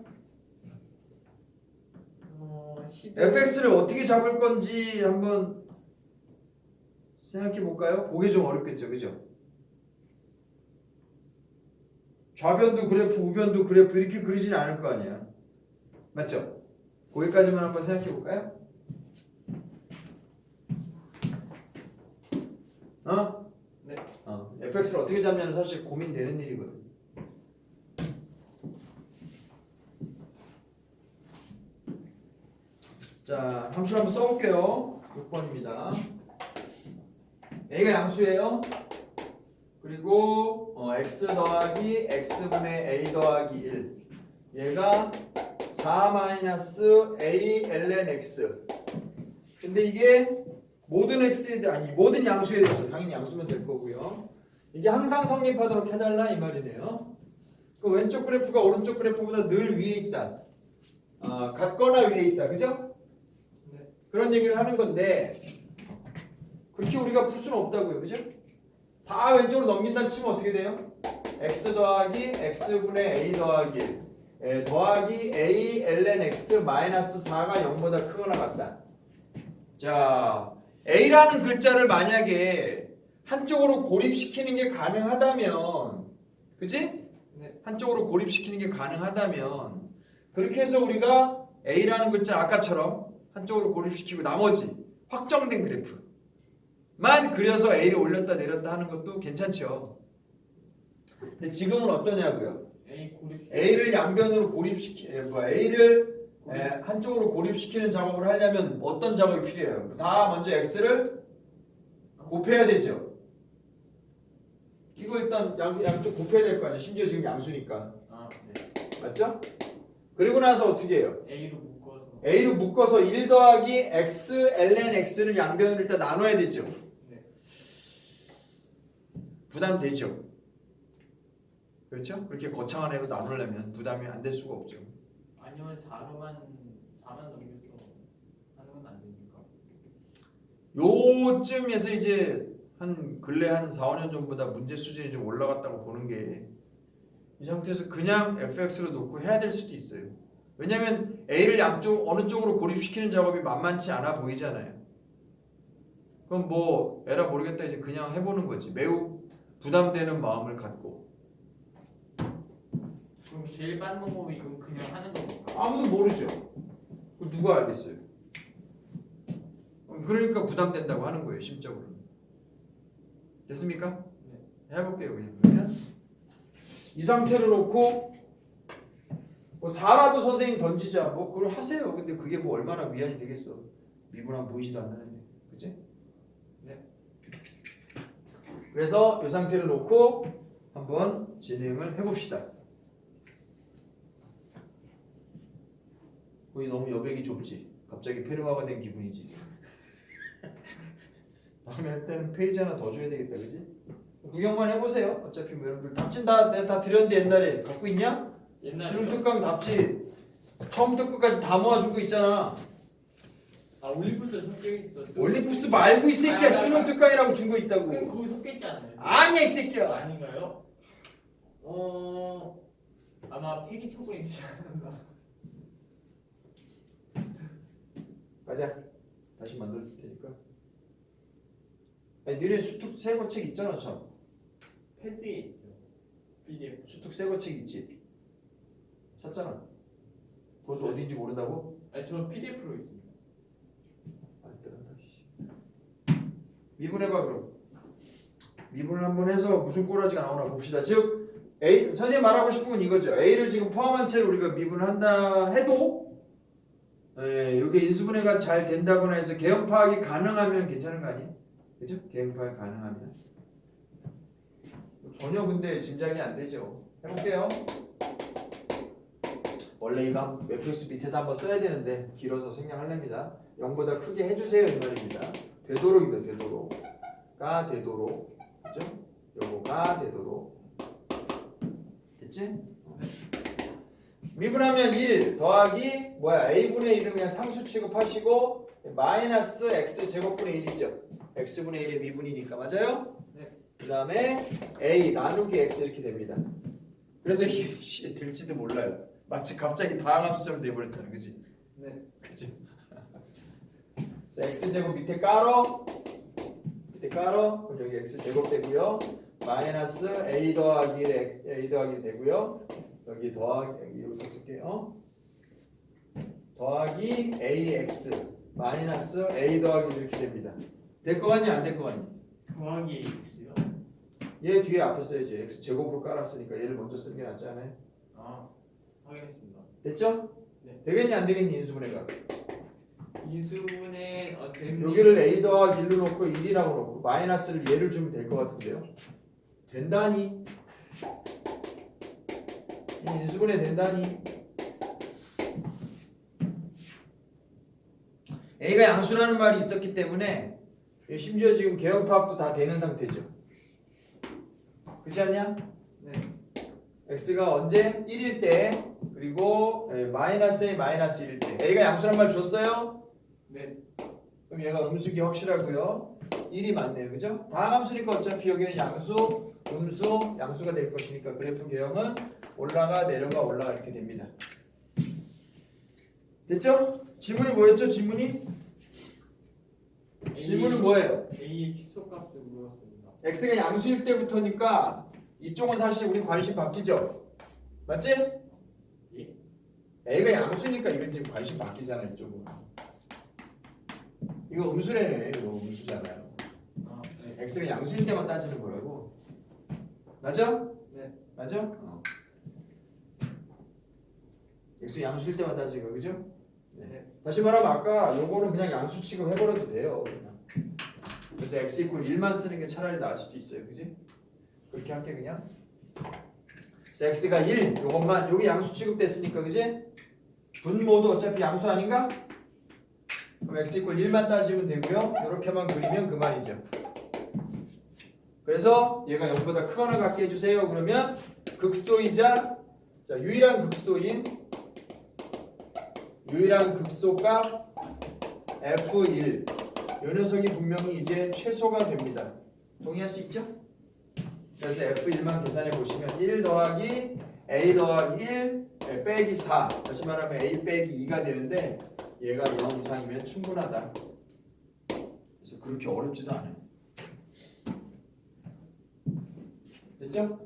12. fx를 어떻게 잡을 건지 한번 생각해 볼까요? 그게 좀 어렵겠죠, 그죠? 좌변도 그래프, 우변도 그래프 이렇게 그리진 않을 거 아니야, 맞죠? 거기까지만 한번 생각해 볼까요? 네. fx를 어떻게 잡냐는 사실 고민되는 일이거든. 자, 함수를 한번 써볼게요. 6번입니다. a가 양수예요. 그리고 x 더하기 x분의 a 더하기 1. 얘가 4 마이너스 a ln x. 근데 이게 모든 모든 양수에 대해서 당연히 양수면 될 거고요. 이게 항상 성립하도록 해달라 이 말이네요. 그 왼쪽 그래프가 오른쪽 그래프보다 늘 위에 있다. 같거나 위에 있다, 그죠? 그런 얘기를 하는 건데 그렇게 우리가 풀 수는 없다고요, 그죠? 다 왼쪽으로 넘긴다 치면 어떻게 돼요? x 더하기 x분의 a 더하기 1 더하기 a ln x 마이너스 4가 0보다 크거나 같다. 자, a라는 글자를 만약에 한쪽으로 고립시키는 게 가능하다면, 그치? 네. 한쪽으로 고립시키는 게 가능하다면 그렇게 해서 우리가 a라는 글자 아까처럼 한쪽으로 고립시키고 나머지 확정된 그래프만 그려서 a를 올렸다 내렸다 하는 것도 괜찮죠. 근데 지금은 어떠냐고요? a를 양변으로 a를 한쪽으로 고립시키는 작업을 하려면 어떤 작업이 필요해요? 다 먼저 x를 곱해야 되죠. 이거 일단 양쪽 곱해야 될 거 아니에요. 심지어 지금 양수니까. 아, 네. 맞죠? 그리고 나서 어떻게 해요? A로 묶어서 1 더하기 x ln x를 양변으로 일단 나눠야 되죠. 네. 부담되죠. 그렇죠? 그렇게 거창한 애로 나누려면 부담이 안 될 수가 없죠. 아니면 4만 넘겨서 하는 건 안 됩니까? 요쯤에서 이제 근래 한 4, 5년 전보다 문제 수준이 좀 올라갔다고 보는 게 이 상태에서 그냥 fx로 놓고 해야 될 수도 있어요. 왜냐면 a를 양쪽 어느 쪽으로 고립시키는 작업이 만만치 않아 보이잖아요. 그럼 뭐 에라 모르겠다 이제 그냥 해보는 거지. 매우 부담되는 마음을 갖고. 그럼 제일 빠른 방법은 이건 그냥 하는 겁니까? 아무도 모르죠. 그걸 누가 알겠어요? 그러니까 부담된다고 하는 거예요, 심적으로. 됐습니까? 네. 해볼게요, 그냥. 이 상태로 놓고 뭐 4라도 선생님 던지자, 뭐 그걸 하세요. 근데 그게 뭐 얼마나 위안이 되겠어? 미분하면 보이지도 않는데, 그치? 네. 그래서 이 상태로 놓고 한번 진행을 해봅시다. 거기 너무 여백이 좁지? 갑자기 페르마가 된 기분이지. 다음에 할 때는 페이지 하나 더 줘야 되겠다, 그지? 구경만 해보세요. 어차피 뭐 여러분들 답지 내가 다 드렸는데 옛날에 갖고 있냐? 수능 특강 답지 처음부터 끝까지 다 모아준 거 있잖아. 아, 올리브스 섞여 있어. 올리브스 말고 이 새끼야. 수능 특강이라고 준 거 있다고. 그럼 거기 섞여 있지 않아요? 아니야 이 새끼야. 아닌가요? 아마 폐기 처분이 되지 않았나. 가자. 다시 만들어줄 테니까. 아니 너네 수특 새거 책 있잖아 참. 패드에 있죠. PDF. 수특 새거 책 있지? 샀잖아. 그것도 어딘지 모른다고? 아니 저 PDF로 있습니다. 안 들었나 씨. 미분해봐 그럼. 미분을 한번 해서 무슨 꼬라지가 나오나 봅시다. 즉 A 선생님 말하고 싶은 건 이거죠. A를 지금 포함한 채로 우리가 미분을 한다 해도 이게 인수분해가 잘 된다거나 해서 개형 파악이 가능하면 괜찮은 거 아니에요? 그죠? 개형 파악 가능하면 전혀 근데 짐작이 안 되죠. 해볼게요. 원래 이거 매트릭스 밑에다 한번 써야 되는데 길어서 생략하렵니다. 0보다 크게 해주세요 이 말입니다. 되도록입니다. 되도록 가 되도록 그죠? 요거가 되도록 됐지? 미분하면 1 더하기 뭐야 a분의 1은 그냥 상수 취급하시고 마이너스 x 제곱분의 1이죠. x분의 1의 미분이니까 맞아요? 네. 그 다음에 a 나누기 x 이렇게 됩니다. 그래서 이게 될지도 몰라요. 마치 갑자기 다항합수처럼 돼버렸잖아, 그지? 네. 그지? x 제곱 밑에 깔어, 그럼 여기 x 제곱 되고요. 마이너스 a 더하기 1 a 더하기 1 되고요. 여기 더하기 여기 쓸게요. 더하기 ax 마이너스 a 더하기 1 이렇게 됩니다. 될 거 같니 안 될 거 같니? 더하기 X요? 얘 뒤에 앞에 써야지. x 제곱으로 깔았으니까 얘를 먼저 쓰는 게 낫지 않아요? 아, 확인했습니다. 됐죠? 네. 되겠니 안 되겠니 인수분해가? 인수분해 됩니다. 여기를 a 더하기 1로 놓고 1이라고 놓고 마이너스를 얘를 주면 될 것 같은데요? 된다니? 이 인수분해 된다니? a가 양수라는 말이 있었기 때문에 심지어 지금 개형 파악도 다 되는 상태죠. 그렇지 않냐? 네. x가 언제? 1일 때 그리고 마이너스 a 마이너스 1일 때 a가 양수란 말 줬어요? 네. 그럼 얘가 음수기 확실하고요. 1이 맞네요. 그죠? 다항함수니까 어차피 여기는 양수, 음수, 양수가 될 것이니까 그래프 개형은 올라가 내려가 올라가 이렇게 됩니다. 됐죠? 지문이 뭐였죠? 지문은 뭐예요? A의 최소값을 물었습니다. x가 양수일 때부터니까 이쪽은 사실 우리 관심 바뀌죠? 맞지? 예? A가 양수니까 이건 지금 관심 바뀌잖아 이쪽은. 이거 음수래네. 이거 음수잖아요. 아, 네. x가 양수일 때만 따지는 거라고. 맞아? 네. 맞아? x 양수일 때만 따지는 거 그죠? 네. 다시 말하면 아까 요거는 그냥 양수 취급해버려도 돼요. 그냥. 그래서 x 이퀄 1만 쓰는 게 차라리 나을 수도 있어요. 그지? 그렇게 할게 그냥. 그래서 x가 1 요것만 여기 양수 취급됐으니까 그지? 분모도 어차피 양수 아닌가? 그럼 x 이퀄 1만 따지면 되고요. 이렇게만 그리면 그만이죠. 그래서 얘가 0보다 크거나 같게 해주세요. 그러면 극소이자 자, 유일한 극소값 f1 이 녀석이 분명히 이제 최소가 됩니다. 동의할 수 있죠? 그래서 f1만 계산해 보시면 1 더하기 a 더하기 1 빼기 4 다시 말하면 a 빼기 2가 되는데 얘가 0 이상이면 충분하다. 그래서 그렇게 어렵지도 않아요. 됐죠?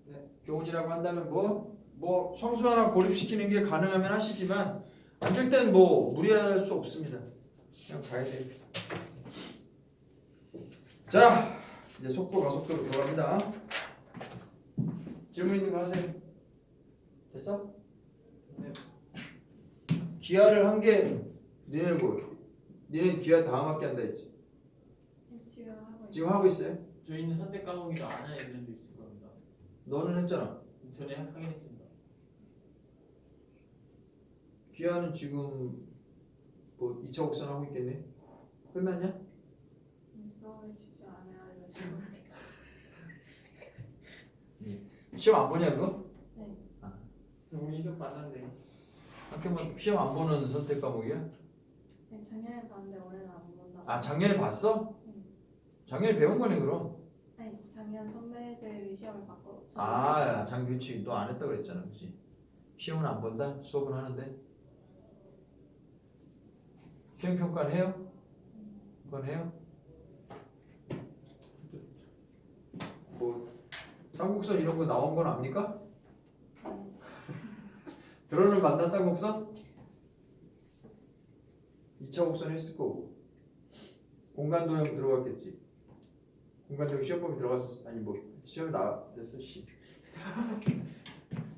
네. 교훈이라고 한다면 뭐 성수 하나 고립시키는 게 가능하면 하시지만 안 될 땐 뭐 무리할 수 없습니다. 그냥 가야 돼. 자, 이제 가속도로 들어갑니다. 질문 있는 거 하세요. 됐어? 네. 기하를 한 게 니네 니네 기하 다음 학기 한다 했지? 지금 하고 있어요? 저희는 선택 과목이라 안 하는 애들도 있을 겁니다. 너는 했잖아. 전에 하긴 했습니다. 기하는 지금 뭐 2차 곡선 하고 있겠네. 끝났냐? 수업에 집중 안 해가지고 모르겠어요. 시험 안 보냐 그거? 네. 우리 시험 봤는데 학교만 시험 안 보는 선택 과목이야? 네, 작년에 봤는데 올해는 안 본다. 아 작년에 봤어? 작년에 배운 거네 그럼. 네, 작년 선배들이 시험을 봤고. 아 장규치 너 안 했다 그랬잖아, 그렇지? 시험은 안 본다, 수업은 하는데. 수행 평가는 해요? 그건 해요? 뭐 쌍곡선 이런 거 나온 건 압니까? 들어는 봤나 쌍곡선? 2차 곡선 했을 거고 공간도형 들어갔겠지. 공간도형 시험 범위 들어갔었어. 아니 뭐 시험에 나왔어 씨.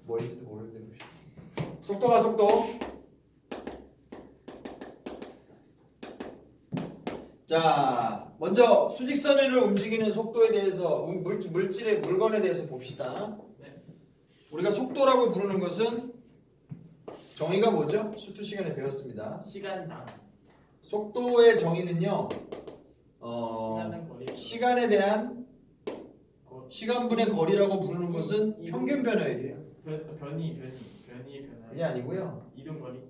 뭐인지도 모르는데. 속도가 속도. 자, 먼저 수직선을 움직이는 속도에 대해서 물질의 물건에 대해서 봅시다. 네. 우리가 속도라고 부르는 것은 정의가 뭐죠? 수투 시간에 배웠습니다. 시간당 속도의 정의는요. 시간당 거리 시간에 대한 시간분의 거리라고 부르는 것은 평균 변화율이에요. 변이의 변화 그게 아니고요. 이동 거리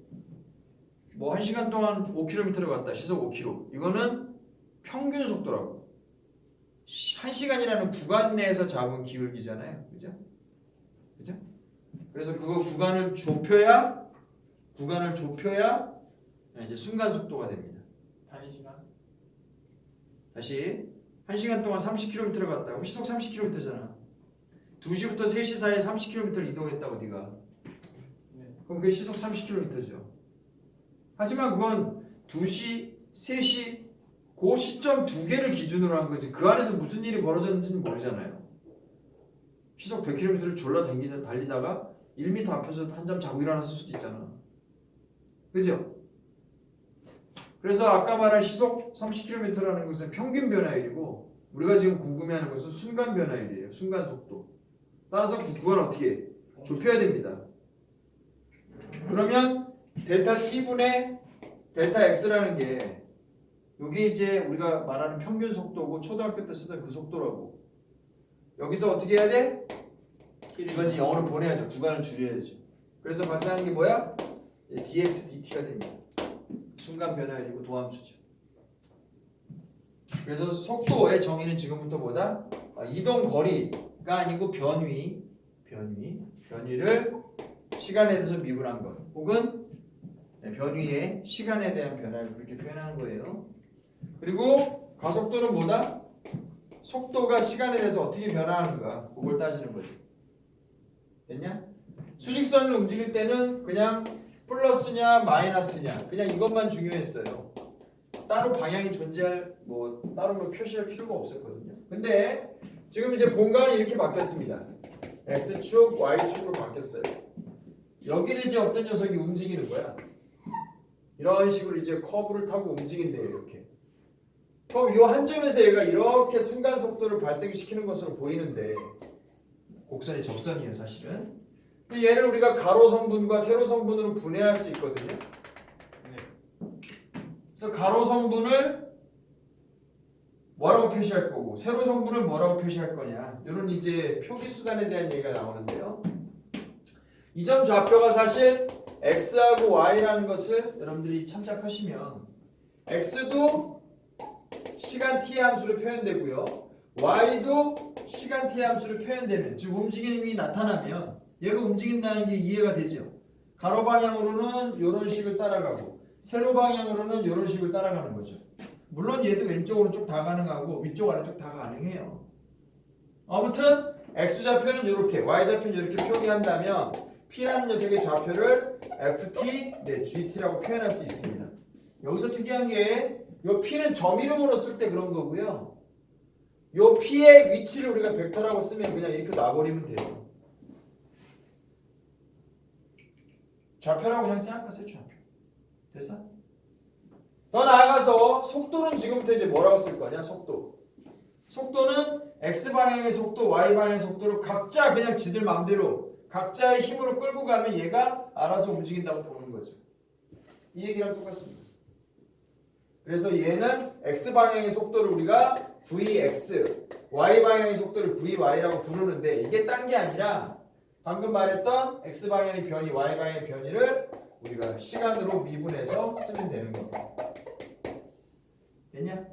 뭐 1시간 동안 5km를 갔다. 시속 5km. 이거는 평균 속도라고. 1시간이라는 구간 내에서 잡은 기울기잖아요. 그죠? 그죠? 그래서 그거 구간을 좁혀야 이제 순간 속도가 됩니다. 단위 시간 다시 1시간 동안 30km를 갔다. 그럼 시속 30km잖아. 2시부터 3시 사이에 30km를 이동했다고 네가. 네. 그럼 그게 시속 30km죠. 하지만 그건 2시, 3시 그 시점 두 개를 기준으로 한 거지. 그 안에서 무슨 일이 벌어졌는지는 모르잖아요. 시속 100km를 졸라 달리다가 1m 앞에서 한잠 자고 일어났을 수도 있잖아. 그죠? 그래서 아까 말한 시속 30km라는 것은 평균 변화율이고 우리가 지금 궁금해하는 것은 순간 변화율이에요. 순간 속도. 따라서 구간 어떻게 해? 좁혀야 됩니다. 그러면 델타 t분의 델타 x라는 게 이게 이제 우리가 말하는 평균 속도고 초등학교 때 쓰던 그 속도라고. 여기서 어떻게 해야 돼? 이건 이제 영어로 보내야죠. 구간을 줄여야죠. 그래서 발생하는 게 뭐야? dx dt가 됩니다. 순간 변화율이고 도함수죠. 그래서 속도의 정의는 지금부터 뭐다? 이동 거리가 아니고 변위를 시간에 대해서 미분한 것, 혹은 변위의 시간에 대한 변화를 그렇게 표현하는 거예요. 그리고 가속도는 뭐다? 속도가 시간에 대해서 어떻게 변화하는가, 그걸 따지는 거죠. 됐냐? 수직선을 움직일 때는 그냥 플러스냐 마이너스냐 그냥 이것만 중요했어요. 따로 방향이 존재할 따로 표시할 필요가 없었거든요. 근데 지금 이제 공간이 이렇게 바뀌었습니다. x축, y축으로 바뀌었어요. 여기를 이제 어떤 녀석이 움직이는 거야. 이런 식으로 이제 커브를 타고 움직인대요. 이렇게. 그럼 이 한 점에서 얘가 이렇게 순간 속도를 발생시키는 것으로 보이는데 곡선의 접선이에요, 사실은. 근데 얘를 우리가 가로 성분과 세로 성분으로 분해할 수 있거든요. 그래서 가로 성분을 뭐라고 표시할 거고 세로 성분을 뭐라고 표시할 거냐, 이런 이제 표기 수단에 대한 얘기가 나오는데요. 이 점 좌표가 사실 x하고 y라는 것을 여러분들이 참작하시면 x도 시간 t의 함수로 표현되고요, y도 시간 t의 함수로 표현되면, 즉 움직임이 나타나면 얘가 움직인다는 게 이해가 되죠. 가로 방향으로는 이런 식을 따라가고 세로 방향으로는 이런 식을 따라가는 거죠. 물론 얘도 왼쪽 오른쪽 다 가능하고 위쪽 아래쪽 다 가능해요. 아무튼 x좌표는 이렇게, y좌표는 이렇게 표기한다면 p라는 녀석의 좌표를 ft, gt라고 표현할 수 있습니다. 여기서 특이한 게 이 p는 점 이름으로 쓸 때 그런 거고요, 이 p의 위치를 우리가 벡터라고 쓰면 그냥 이렇게 놔버리면 돼요. 좌표라고 그냥 생각하세요. 좌표. 됐어? 더 나아가서 속도는 지금부터 이제 뭐라고 쓸 거냐? 속도는 x방향의 속도, y방향의 속도를 각자 그냥 지들 마음대로 각자의 힘으로 끌고 가면 얘가 알아서 움직인다고 보는 거죠. 이 얘기랑 똑같습니다. 그래서 얘는 x방향의 속도를 우리가 vx, y방향의 속도를 vy라고 부르는데 이게 딴 게 아니라 방금 말했던 x방향의 변이, y방향의 변이를 우리가 시간으로 미분해서 쓰면 되는 겁니다. 됐냐?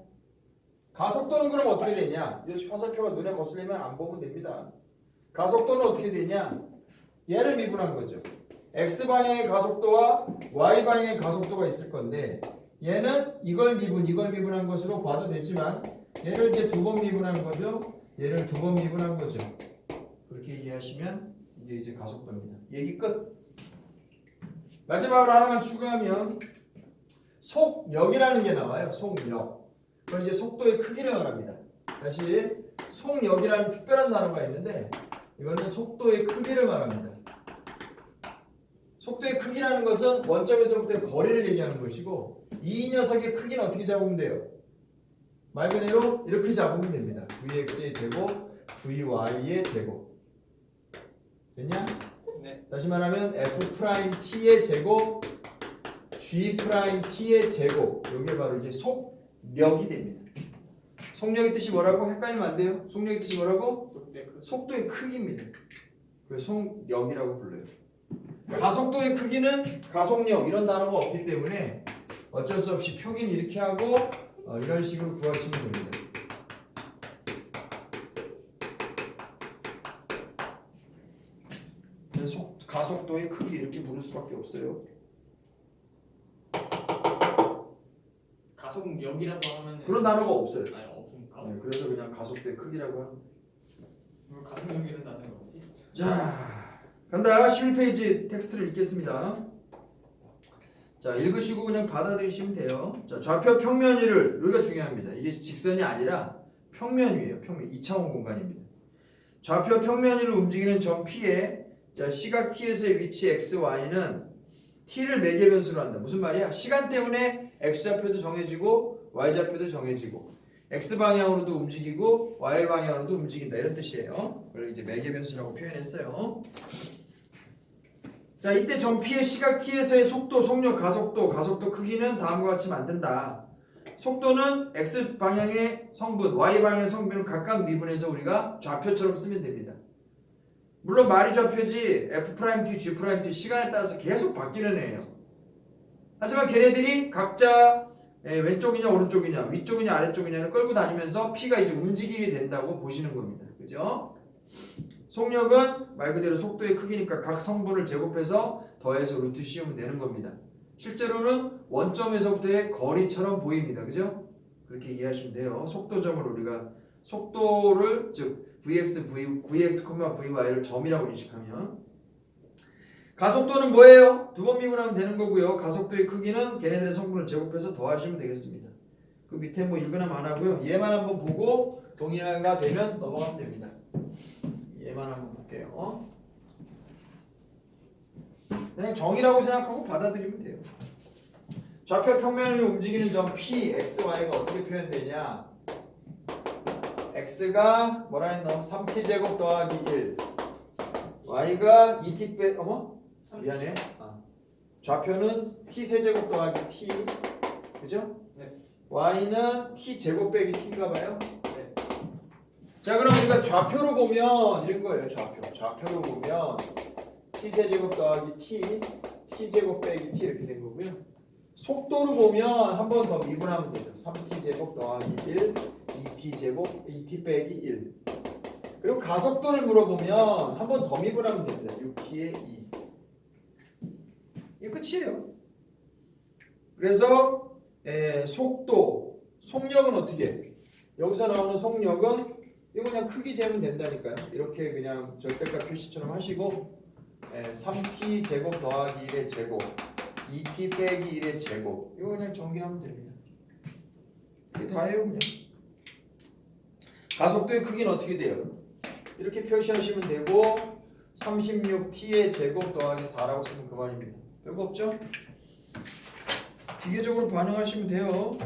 가속도는 그럼 어떻게 되냐? 이 화살표가 눈에 거슬리면 안 보면 됩니다. 가속도는 어떻게 되냐? 얘를 미분한 거죠. x방향의 가속도와 y방향의 가속도가 있을 건데 얘는 이걸 미분한 것으로 봐도 되지만 얘를 이제 두 번 미분한 거죠. 얘를 두 번 미분한 거죠. 그렇게 이해하시면 이게 이제 가속도입니다. 얘기 끝. 마지막으로 하나만 추가하면 속력이라는 게 나와요. 속력. 그건 이제 속도의 크기를 말합니다. 다시 속력이라는 특별한 단어가 있는데 이거는 속도의 크기를 말합니다. 속도의 크기라는 것은 원점에서부터의 거리를 얘기하는 것이고 이 녀석의 크기는 어떻게 잡으면 돼요? 말 그대로 이렇게 잡으면 됩니다. vx의 제곱, vy의 제곱. 됐냐? 네. 다시 말하면 f't의 제곱, g't의 제곱. 이게 바로 이제 속력이 됩니다. 속력의 뜻이 뭐라고? 헷갈리면 안 돼요. 속력의 뜻이 뭐라고? 속도의 크기입니다. 그래서 속력이라고 불러요. 가속도의 크기는 가속력 이런 단어가 없기 때문에 어쩔 수 없이 표기는 이렇게 하고 이런 식으로 구하시면 됩니다. 가속도의 크기 이렇게 물을 수밖에 없어요. 가속력이라고 하면 그런 단어가 없어요. 아니 없습니까? 네, 그래서 그냥 가속도의 크기라고 합니다. 왜 가속력이라는 단어가 없지? 자, 간다. 11페이지 텍스트를 읽겠습니다. 자, 읽으시고 그냥 받아들이시면 돼요. 자, 좌표 평면위를, 여기가 중요합니다. 이게 직선이 아니라 평면위예요. 평면, 2차원 공간입니다. 좌표 평면위를 움직이는 점 P에 자, 시각 T에서의 위치 x, y는 T를 매개변수로 한다. 무슨 말이야? 시간 때문에 x좌표도 정해지고 y좌표도 정해지고 x방향으로도 움직이고 y방향으로도 움직인다. 이런 뜻이에요. 그걸 이제 매개변수라고 표현했어요. 자, 이때 점 P의 시각 T에서의 속도, 속력, 가속도 크기는 다음과 같이 만든다. 속도는 x방향의 성분, y방향의 성분을 각각 미분해서 우리가 좌표처럼 쓰면 됩니다. 물론 말이 좌표지 F'T, G'T 시간에 따라서 계속 바뀌는 애예요. 하지만 걔네들이 각자 왼쪽이냐 오른쪽이냐 위쪽이냐 아래쪽이냐를 끌고 다니면서 P가 이제 움직이게 된다고 보시는 겁니다. 그죠? 속력은 말 그대로 속도의 크기니까 각 성분을 제곱해서 더해서 루트 씌우면 되는 겁니다. 실제로는 원점에서부터의 거리처럼 보입니다. 그죠? 그렇게 이해하시면 돼요. 속도점을 우리가 속도를 즉 vx, vy를 점이라고 인식하면 가속도는 뭐예요? 두 번 미분하면 되는 거고요. 가속도의 크기는 걔네들의 성분을 제곱해서 더하시면 되겠습니다. 그 밑에 뭐 읽으나 안 하고요. 얘만 한번 보고 동의가 되면 넘어가면 됩니다. 얘만 한번 볼게요. 그냥 정이라고 생각하고 받아들이면 돼요. 좌표 평면을 움직이는 점 P, X, Y가 어떻게 표현되냐? X가 뭐라 했노? 3t제곱 더하기 1 Y가 2t 빼 미안해. 좌표는 t세제곱 더하기 t 그죠? 네. Y는 t제곱 빼기 t인가 봐요. 네. 자 그럼 우리가 좌표로 보면 이런 거예요. 좌표로 보면 t세제곱 더하기 t t제곱 빼기 t 이렇게 된 거고요. 속도로 보면 한 번 더 미분하면 되죠. 3t제곱 더하기 1 2t제곱 2t 빼기 1 그리고 가속도를 물어보면 한 번 더 미분하면 됩니다. 6t의 2 이게 끝이에요. 그래서 속도, 속력은 어떻게? 여기서 나오는 속력은 이거 그냥 크기 재면 된다니까요. 이렇게 그냥 절대값 표시처럼 하시고 3t 제곱 더하기 1의 제곱 2t 빼기 1의 제곱 이거 그냥 전개하면 됩니다. 이게 다예요 그냥. 가속도의 크기는 어떻게 돼요? 이렇게 표시하시면 되고 36t의 제곱 더하기 4라고 쓰면 그만입니다. 별거 없죠? 기계적으로 반영하시면 돼요.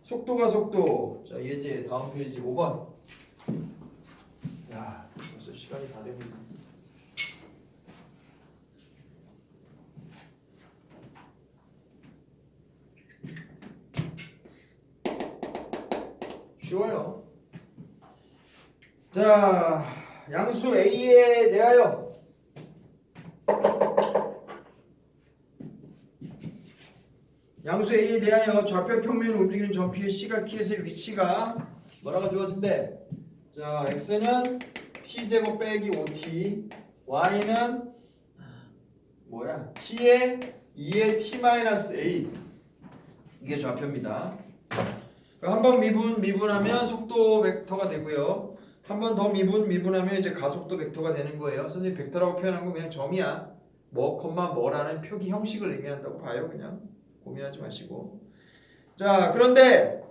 속도 가속도. 자 예제 다음 페이지 5번. 야 벌써 시간이 다 됩니다. 쉬워요. 자 양수 A에 대하여 좌표 평면을 움직이는 점 P의 시각키에서의 위치가 뭐라고 주어진대? 자 X는 t제곱 빼기 5t Y는 뭐야? t의 2의 t-a 이게 좌표입니다. 한 번 미분하면 속도 벡터가 되고요. 한 번 더 미분하면 이제 가속도 벡터가 되는 거예요. 선생님 벡터라고 표현한 건 그냥 점이야. 뭐 콤마 뭐라는 표기 형식을 의미한다고 봐요. 그냥 고민하지 마시고. 자 그런데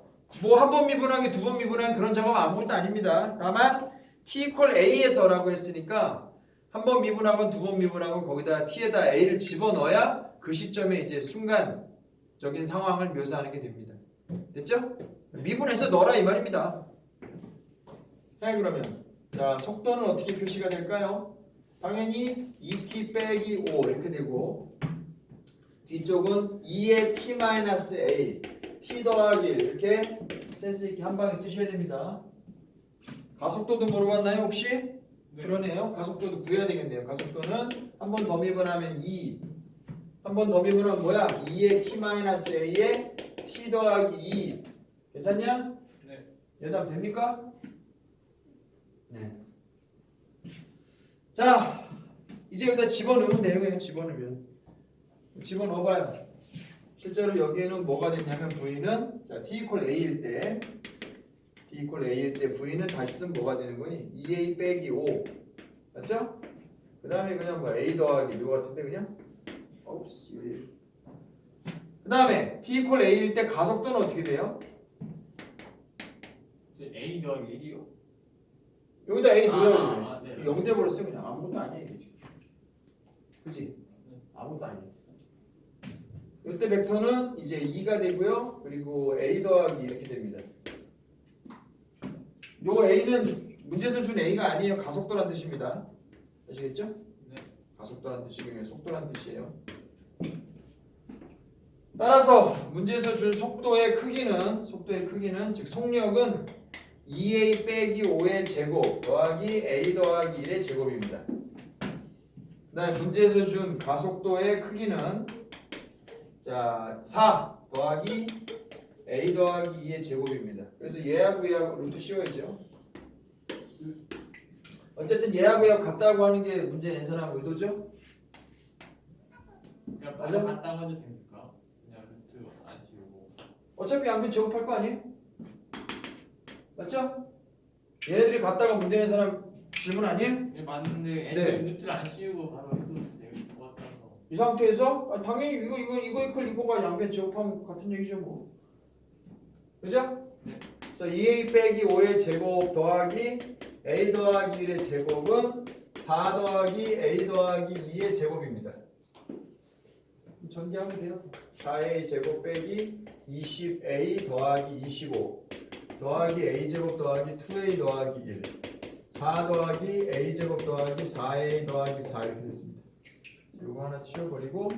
뭐 한 번 미분하기 두 번 미분하기 그런 작업 아무것도 아닙니다. 다만 t equal a에서라고 했으니까 한 번 미분하건 두 번 미분하건 거기다 t에다 a를 집어넣어야 그 시점에 이제 순간적인 상황을 묘사하는 게 됩니다. 됐죠? 미분해서 넣어라 이 말입니다. 자 그러면 자 속도는 어떻게 표시가 될까요? 당연히 2t 빼기 5 이렇게 되고 뒤쪽은 2의 t-a t 더하기 1 이렇게 센스 있게 한 방에 쓰셔야 됩니다. 가속도도 물어봤나요 혹시? 네. 그러네요. 가속도도 구해야 되겠네요. 가속도는 한 번 더 미분하면 2 한 번 더 미분하면 뭐야? 2의 t-a에 t 더하기 2 괜찮냐? 네. 예답 됩니까? 네. 자 이제 여기다 집어넣으면 되는 거예요. 집어넣어봐요. 실제로 여기에는 뭐가 됐냐면 V는 자 t equal a일 때 V는 다시 쓰면 뭐가 되는 거니? 2a 빼기 5 맞죠? 그 다음에 그냥 뭐 a 더하기 이거 같은데 그냥 그 다음에 t equal a일 때 가속도는 어떻게 돼요? A 더하기 1이요? 여기다 a 넣어요. 네. 0 돼버렸어요. 그냥 아무것도 아니에요. 그치? 아무것도 아니에요. 이때 벡터는 이제 2가 되고요. 그리고 a 더하기 이렇게 됩니다. 요 a는 문제에서 준 a가 아니에요. 가속도란 뜻입니다. 아시겠죠? 네. 가속도란 뜻이고요. 속도란 뜻이에요. 따라서 문제에서 준 속도의 크기는 즉 속력은 2a 빼기 5의 제곱 더하기 a 더하기 1의 제곱입니다. 그 다음에 문제에서 준 가속도의 크기는 자 4 더하기 a 더하기 2의 제곱입니다. 그래서 얘하고 얘하고 루트 씌워야죠. 어쨌든 얘하고 얘하고 같다고 하는 게 문제 낸 사람 의도죠? 그냥 맞아? 바로 갖다 가도 됩니까? 그냥 루트 안 지우고. 어차피 양변 제곱할 거 아니에요? 맞죠? 얘네들이 같다가 문제 낸 사람 질문 아니에요? 예, 맞는데 네. 루트를 안 씌우고 바로 해도 될 것 같아서. 이 상태에서 당연히 이거 이퀄 이거가 양변 제곱하면 같은 얘기죠 뭐. 그죠? 네. 그래서 2a 빼기 5의 제곱 더하기 a 더하기 1의 제곱은 4 더하기 a 더하기 2의 제곱입니다. 전개하면 돼요. 4a 제곱 빼기 20a 더하기 25 더하기 a 제곱 더하기 2a 더하기 1 4 더하기 a 제곱 더하기 4a 더하기 4 이렇게 됐습니다. 이거 하나 치워버리고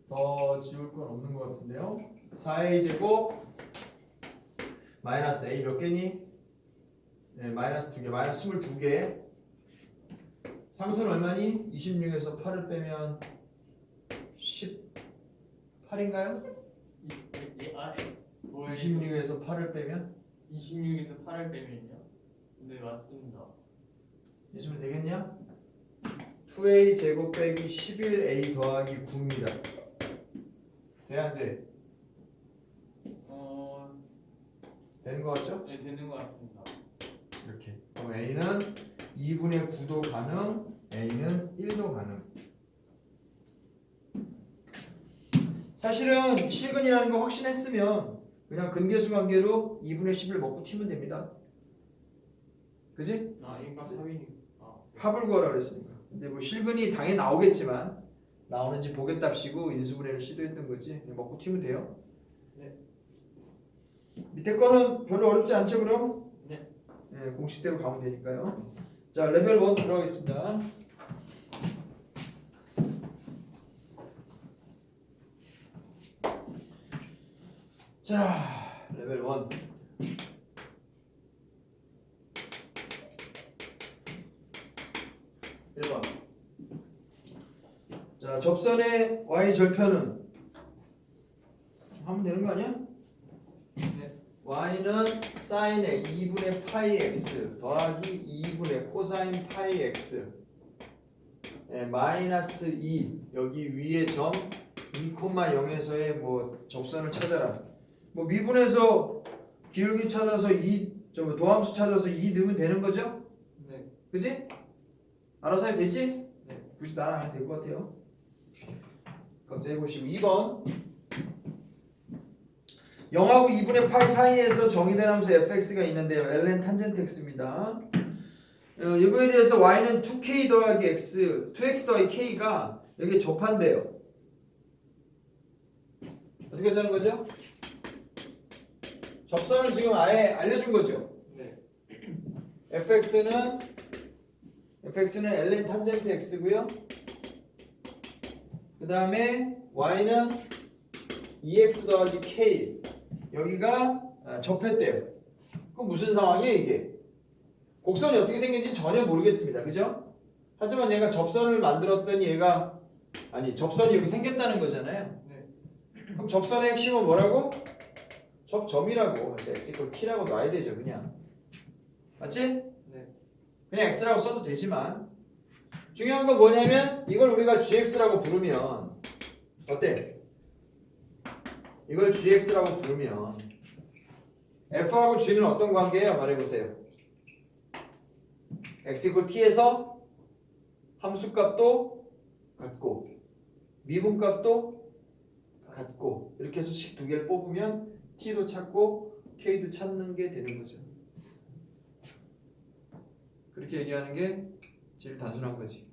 더 지울 건 없는 것 같은데요. 4a 제곱 마이너스 a 몇 개니? 네, 마이너스 2개, 마이너스 22개. 상수는 얼마니? 26에서 8을 빼면 18인가요? 26에서 8을 빼면 26에서 8을 빼면요? 네 맞습니다. 있으면 되겠냐? 2a 제곱 빼기 11a 더하기 9입니다. 돼 안 돼? 되는 거 같죠? 네 되는 것 같습니다. 이렇게. 그럼 a는 2분의 9도 가능, a는 1도 가능. 사실은 실근이라는 거 확신했으면 그냥 근계수 관계로 2분의 10을 먹고 튀면 됩니다. 그지? 아 이거 사위니까. 합을 구하라 그랬으니까. 근데 뭐 실근이 당연히 나오겠지만 나오는지 보겠답시고 인수분해를 시도했던 거지. 그냥 먹고 튀면 돼요. 네. 밑에 거는 별로 어렵지 않죠 그럼? 네. 네, 공식대로 가면 되니까요. 자 레벨 1 들어가겠습니다. 자 레벨 1 1번. 자 접선의 y 절편은 하면 되는 거 아니야? 네. y는 사인의 2분의 파이 x 더하기 2분의 코사인 파이 x 마이너스 2 여기 위에 점 2,0에서의 뭐 접선을 찾아라. 뭐 미분에서 기울기 찾아서 2 도함수 찾아서 2 넣으면 되는 거죠? 네. 그지? 알아서 해도 되지? 네. 굳이 나랑 안 해도 될 것 같아요. 검사해 보시고 2번 0하고 2분의 파이 사이에서 정의된 함수 fx가 있는데요. ln 탄젠트 x입니다. 이거에 대해서 y는 2k 더하기 x, 2x 더하기 k가 여기에 접한대요. 어떻게 하자는 거죠? 접선을 지금 아예 알려준 거죠. 네. fx는 ln 탄젠트 x고요. 그 다음에 y는 2x 더하기 k 여기가 접했대요. 그럼 무슨 상황이에요 이게? 곡선이 어떻게 생긴지 전혀 모르겠습니다. 그죠? 하지만 얘가 접선을 만들었더니 얘가 접선이 여기 생겼다는 거잖아요. 네. 그럼 접선의 핵심은 뭐라고? 접점이라고. 그래서 x t라고 놔야 되죠 그냥. 맞지? 네. 그냥 x라고 써도 되지만 중요한 건 뭐냐면 이걸 우리가 gx라고 부르면 어때? 이걸 gx라고 부르면 f하고 g는 어떤 관계예요? 말해보세요. x t에서 함수값도 같고 미분값도 같고 이렇게 해서 식 두 개를 뽑으면 t도 찾고 k도 찾는 게 되는 거죠. 그렇게 얘기하는 게 제일 단순한 거지.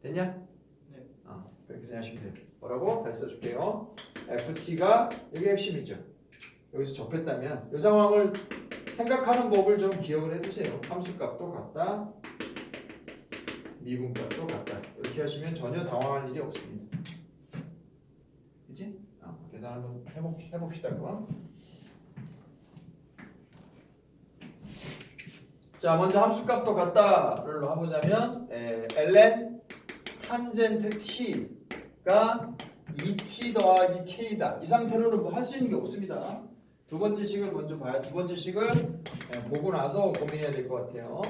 됐냐? 네. 그렇게 생각하시면 돼요. 뭐라고? 다시 써줄게요. ft가 이게 핵심이죠. 여기서 접했다면 이 상황을 생각하는 법을 좀 기억을 해두세요. 함수값도 같다. 미분값도 같다. 이렇게 하시면 전혀 당황할 일이 없습니다. 그치? 계산 한번 해봅시다. 그럼. 자, 먼저 함수값도 같다를 해보자면 ln 탄젠트 t가 2t 더하기 k다. 이 상태로는 뭐 할 수 있는 게 없습니다. 두 번째 식을 먼저 봐요. 두 번째 식을 보고 나서 고민해야 될 것 같아요.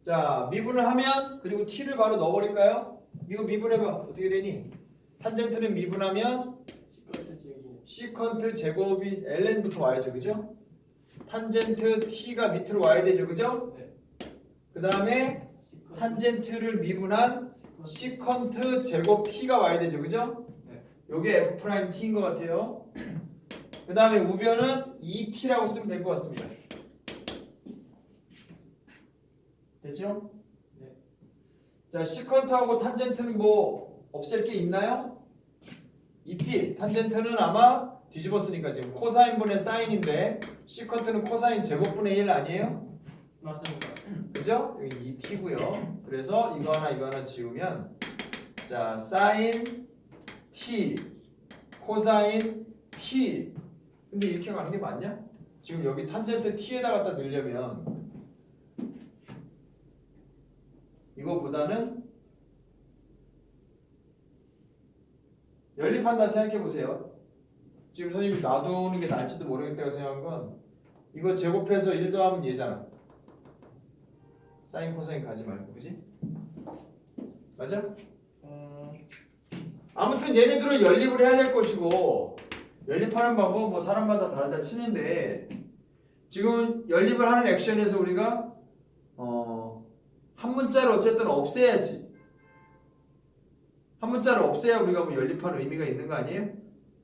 자, 미분을 하면 그리고 t를 바로 넣어버릴까요? 이거 미분해봐. 어떻게 되니? 탄젠트는 미분하면 시커트 제곱. 시컨트 제곱이 ln부터 와야죠, 그죠? 탄젠트 t가 밑으로 와야 되죠, 그죠? 네. 그 다음에 탄젠트를 미분한 시컨트 제곱 t가 와야 되죠, 그죠? 네. 요게 f 프라임 t인 것 같아요. 그 다음에 우변은 2t라고 쓰면 될 것 같습니다. 됐죠? 네. 자, 시컨트하고 탄젠트는 뭐 없앨 게 있나요? 있지. 탄젠트는 아마 뒤집었으니까 지금 코사인분의 사인인데 시컨트는 코사인 제곱분의 1 아니에요? 맞습니다. 그죠? 여기 2t고요. 그래서 이거 하나 지우면 자, 사인 t 코사인 t. 근데 이렇게 가는 게 맞냐? 지금 여기 탄젠트 t에다 갖다 넣으려면 이거보다는 연립한다 생각해 보세요. 지금 선생님이 놔두는 게 나을지도 모르겠다고 생각한 건 이거 제곱해서 1 더하면 얘잖아. 사인 코사인 가지 말고, 그지? 맞아? 아무튼 얘네들은 연립을 해야 될 것이고 연립하는 방법은 뭐 사람마다 다르다 치는데 지금 연립을 하는 액션에서 우리가 한 문자를 어쨌든 없애야지. 한 문자를 없애야 우리가 뭐 연립하는 의미가 있는 거 아니에요?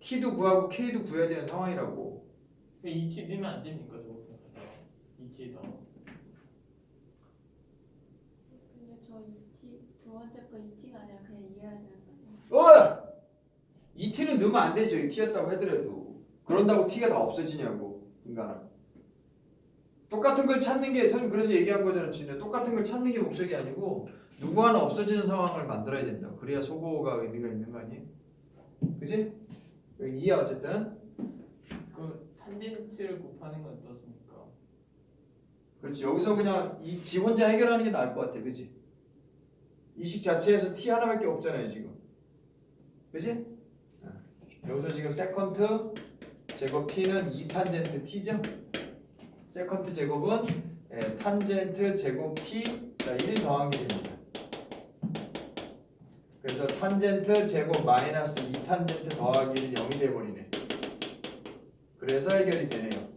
t도 구하고 k도 구해야 되는 상황이라고. 2t 넣으면 안 됩니까? 저거 2t 넣어. 근데 저 2T 두 번째 거 2T가 아니라 그냥 이해해야 되는 거 아니에요? 이 t는 넣으면 안 되죠. 이 t였다고 하더라도. 그런다고 t가 다 없어지냐고, 인간아. 똑같은 걸 찾는 게 선생님 그래서 얘기한 거잖아요. 진짜 똑같은 걸 찾는 게 목적이 아니고 누구 하나 없어지는 상황을 만들어야 된다. 그래야 소거가 의미가 있는 거 아니에요? 그지? 여기 2야 어쨌든. 그 탄젠트를 곱하는 건 어떻습니까? 그렇지. 여기서 그냥 이 지 혼자 해결하는 게 나을 것 같아. 그지? 이 식 자체에서 t 하나밖에 없잖아요 지금. 그지? 여기서 지금 세컨트 제곱 t는 2탄젠트 t죠? 세컨트 제곱은 탄젠트 제곱 t 자, 1 더한 게 됩니다. 그래서 탄젠트 제곱 마이너스 2탄젠트 더하기 1은 0이 돼버리네. 그래서 해결이 되네요.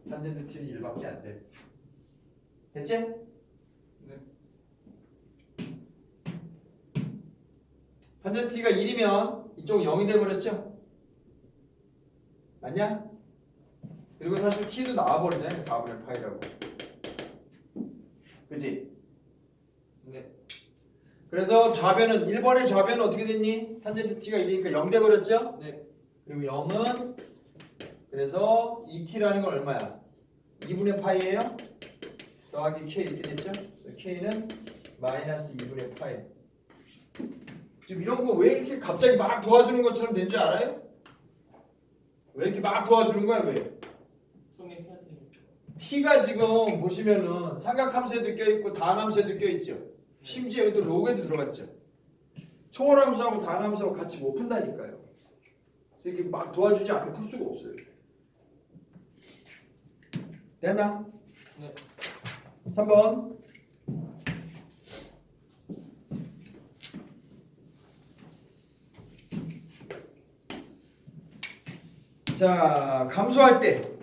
탄젠트 t는 1밖에 안 돼. 됐지? 네. 탄젠트 t가 1이면 이쪽은 0이 돼버렸죠? 맞냐? 그리고 사실 t도 나와버리잖아요. 4분의 파이라고. 그지? 네. 그래서 좌변은 1번의 좌변은 어떻게 됐니? 탄젠트 t가 1이니까 0 돼버렸죠? 네. 그리고 0은 그래서 2t라는 건 얼마야? 2분의 파이예요? 더하기 k 이렇게 됐죠? 그래서 k는 마이너스 2분의 파이. 지금 이런 거 왜 이렇게 갑자기 막 도와주는 것처럼 된 줄 알아요? 왜 이렇게 막 도와주는 거야? 왜? 성립해야 되니까. t가 지금 보시면은 삼각함수에도 껴있고 다항함수에도 껴있죠. 심지어 여기도 로그에도 들어갔죠. 초월함수하고 다항함수하고 같이 못 푼다니까요. 그래서 이렇게 막 도와주지 않으면 풀 수가 없어요. 됐나? 네. 3번. 자, 감소할 때래요.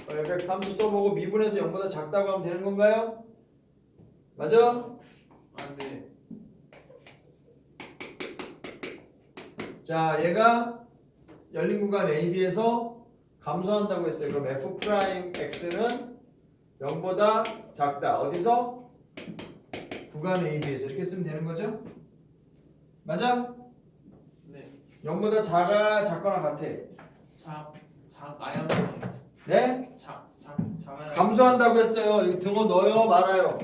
fx 함수 써보고 미분해서 0보다 작다고 하면 되는 건가요? 맞아? 아, 네. 자, 얘가 열린 구간 AB에서 감소한다고 했어요. 그럼 f 프라임 x는 0보다 작다. 어디서? 구간 AB에서 이렇게 쓰면 되는 거죠? 맞아? 네. 0보다 작거나 같아. 아야. 네? 작아야. 감소한다고 했어요. 여기 등호 넣어요, 말아요.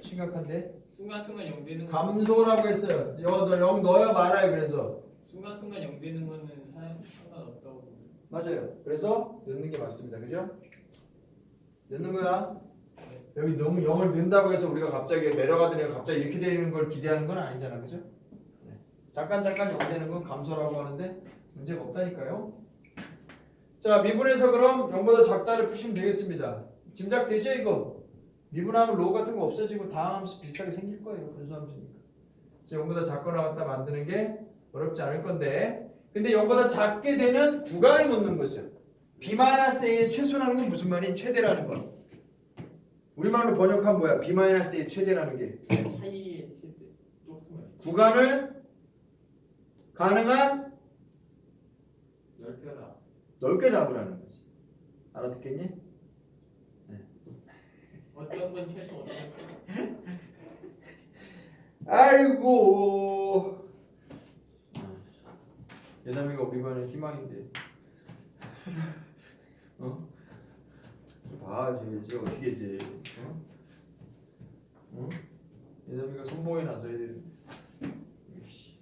심각한데? 순간순간 0 되는 거. 감소라고 했어요. 0 넣어요, 말아요. 그래서 순간순간 0 되는 거는 상관없다고. 맞아요. 그래서 넣는 게 맞습니다. 그죠? 넣는 거야. 네. 여기 너무 0을 넣는다고 해서 우리가 갑자기 내려가더니 갑자기 이렇게 되는 걸 기대하는 건 아니잖아, 그죠? 네. 잠깐 0 되는 건 감소라고 하는데 문제가 없다니까요. 자, 미분에서 그럼 0보다 작다를 푸시면 되겠습니다. 짐작되죠, 이거? 미분하면 로우 같은 거 없어지고 다항함수 비슷하게 생길 거예요, 분수함수니까. 그래서 0보다 작거나 같다 만드는 게 어렵지 않을 건데, 근데 0보다 작게 되는 구간을 묻는 거죠. B-A의 최소라는 건 무슨 말인? 최대라는 거. 우리말로 번역하면 뭐야? B-A의 최대라는 게 차이의 최대 조금은 구간을 가능한 넓혀라. 넓게 잡으라는 거지. 알아듣겠니? 어떤 건 최소 어떤 건 최대. 아이고. 예담이가 우리 반의 희망인데. 어? 봐, 이제 어떻게 이제? 어? 어? 예담이가 선봉에 나서야 되는데. 이씨.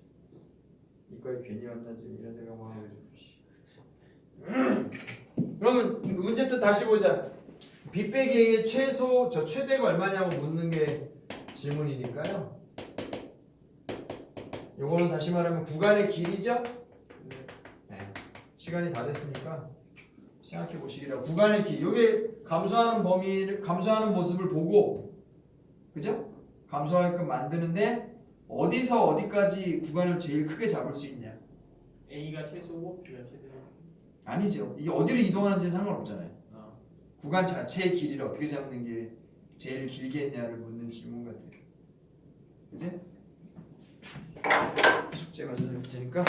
이과에 괜히 왔나 지금 이런 생각만 하고 있어. 그러면 문제 또 다시 보자. B 빼기 A의 최소 저 최대가 얼마냐고 묻는 게 질문이니까요. 요거는 다시 말하면 구간의 길이죠. 네. 시간이 다 됐으니까 생각해 보시기라. 구간의 길. 요게 감소하는 범위를 감소하는 모습을 보고, 그죠? 감소하게끔 만드는데 어디서 어디까지 구간을 제일 크게 잡을 수 있냐? A가 최소고 B가 최대. 아니죠. 이게 어디로 이동하는지 상관없잖아요. 아, 구간 자체의 길이를 어떻게 잡는 게 제일 길겠냐를 묻는 질문 같아요. 그지? 숙제 가져다 줄 테니까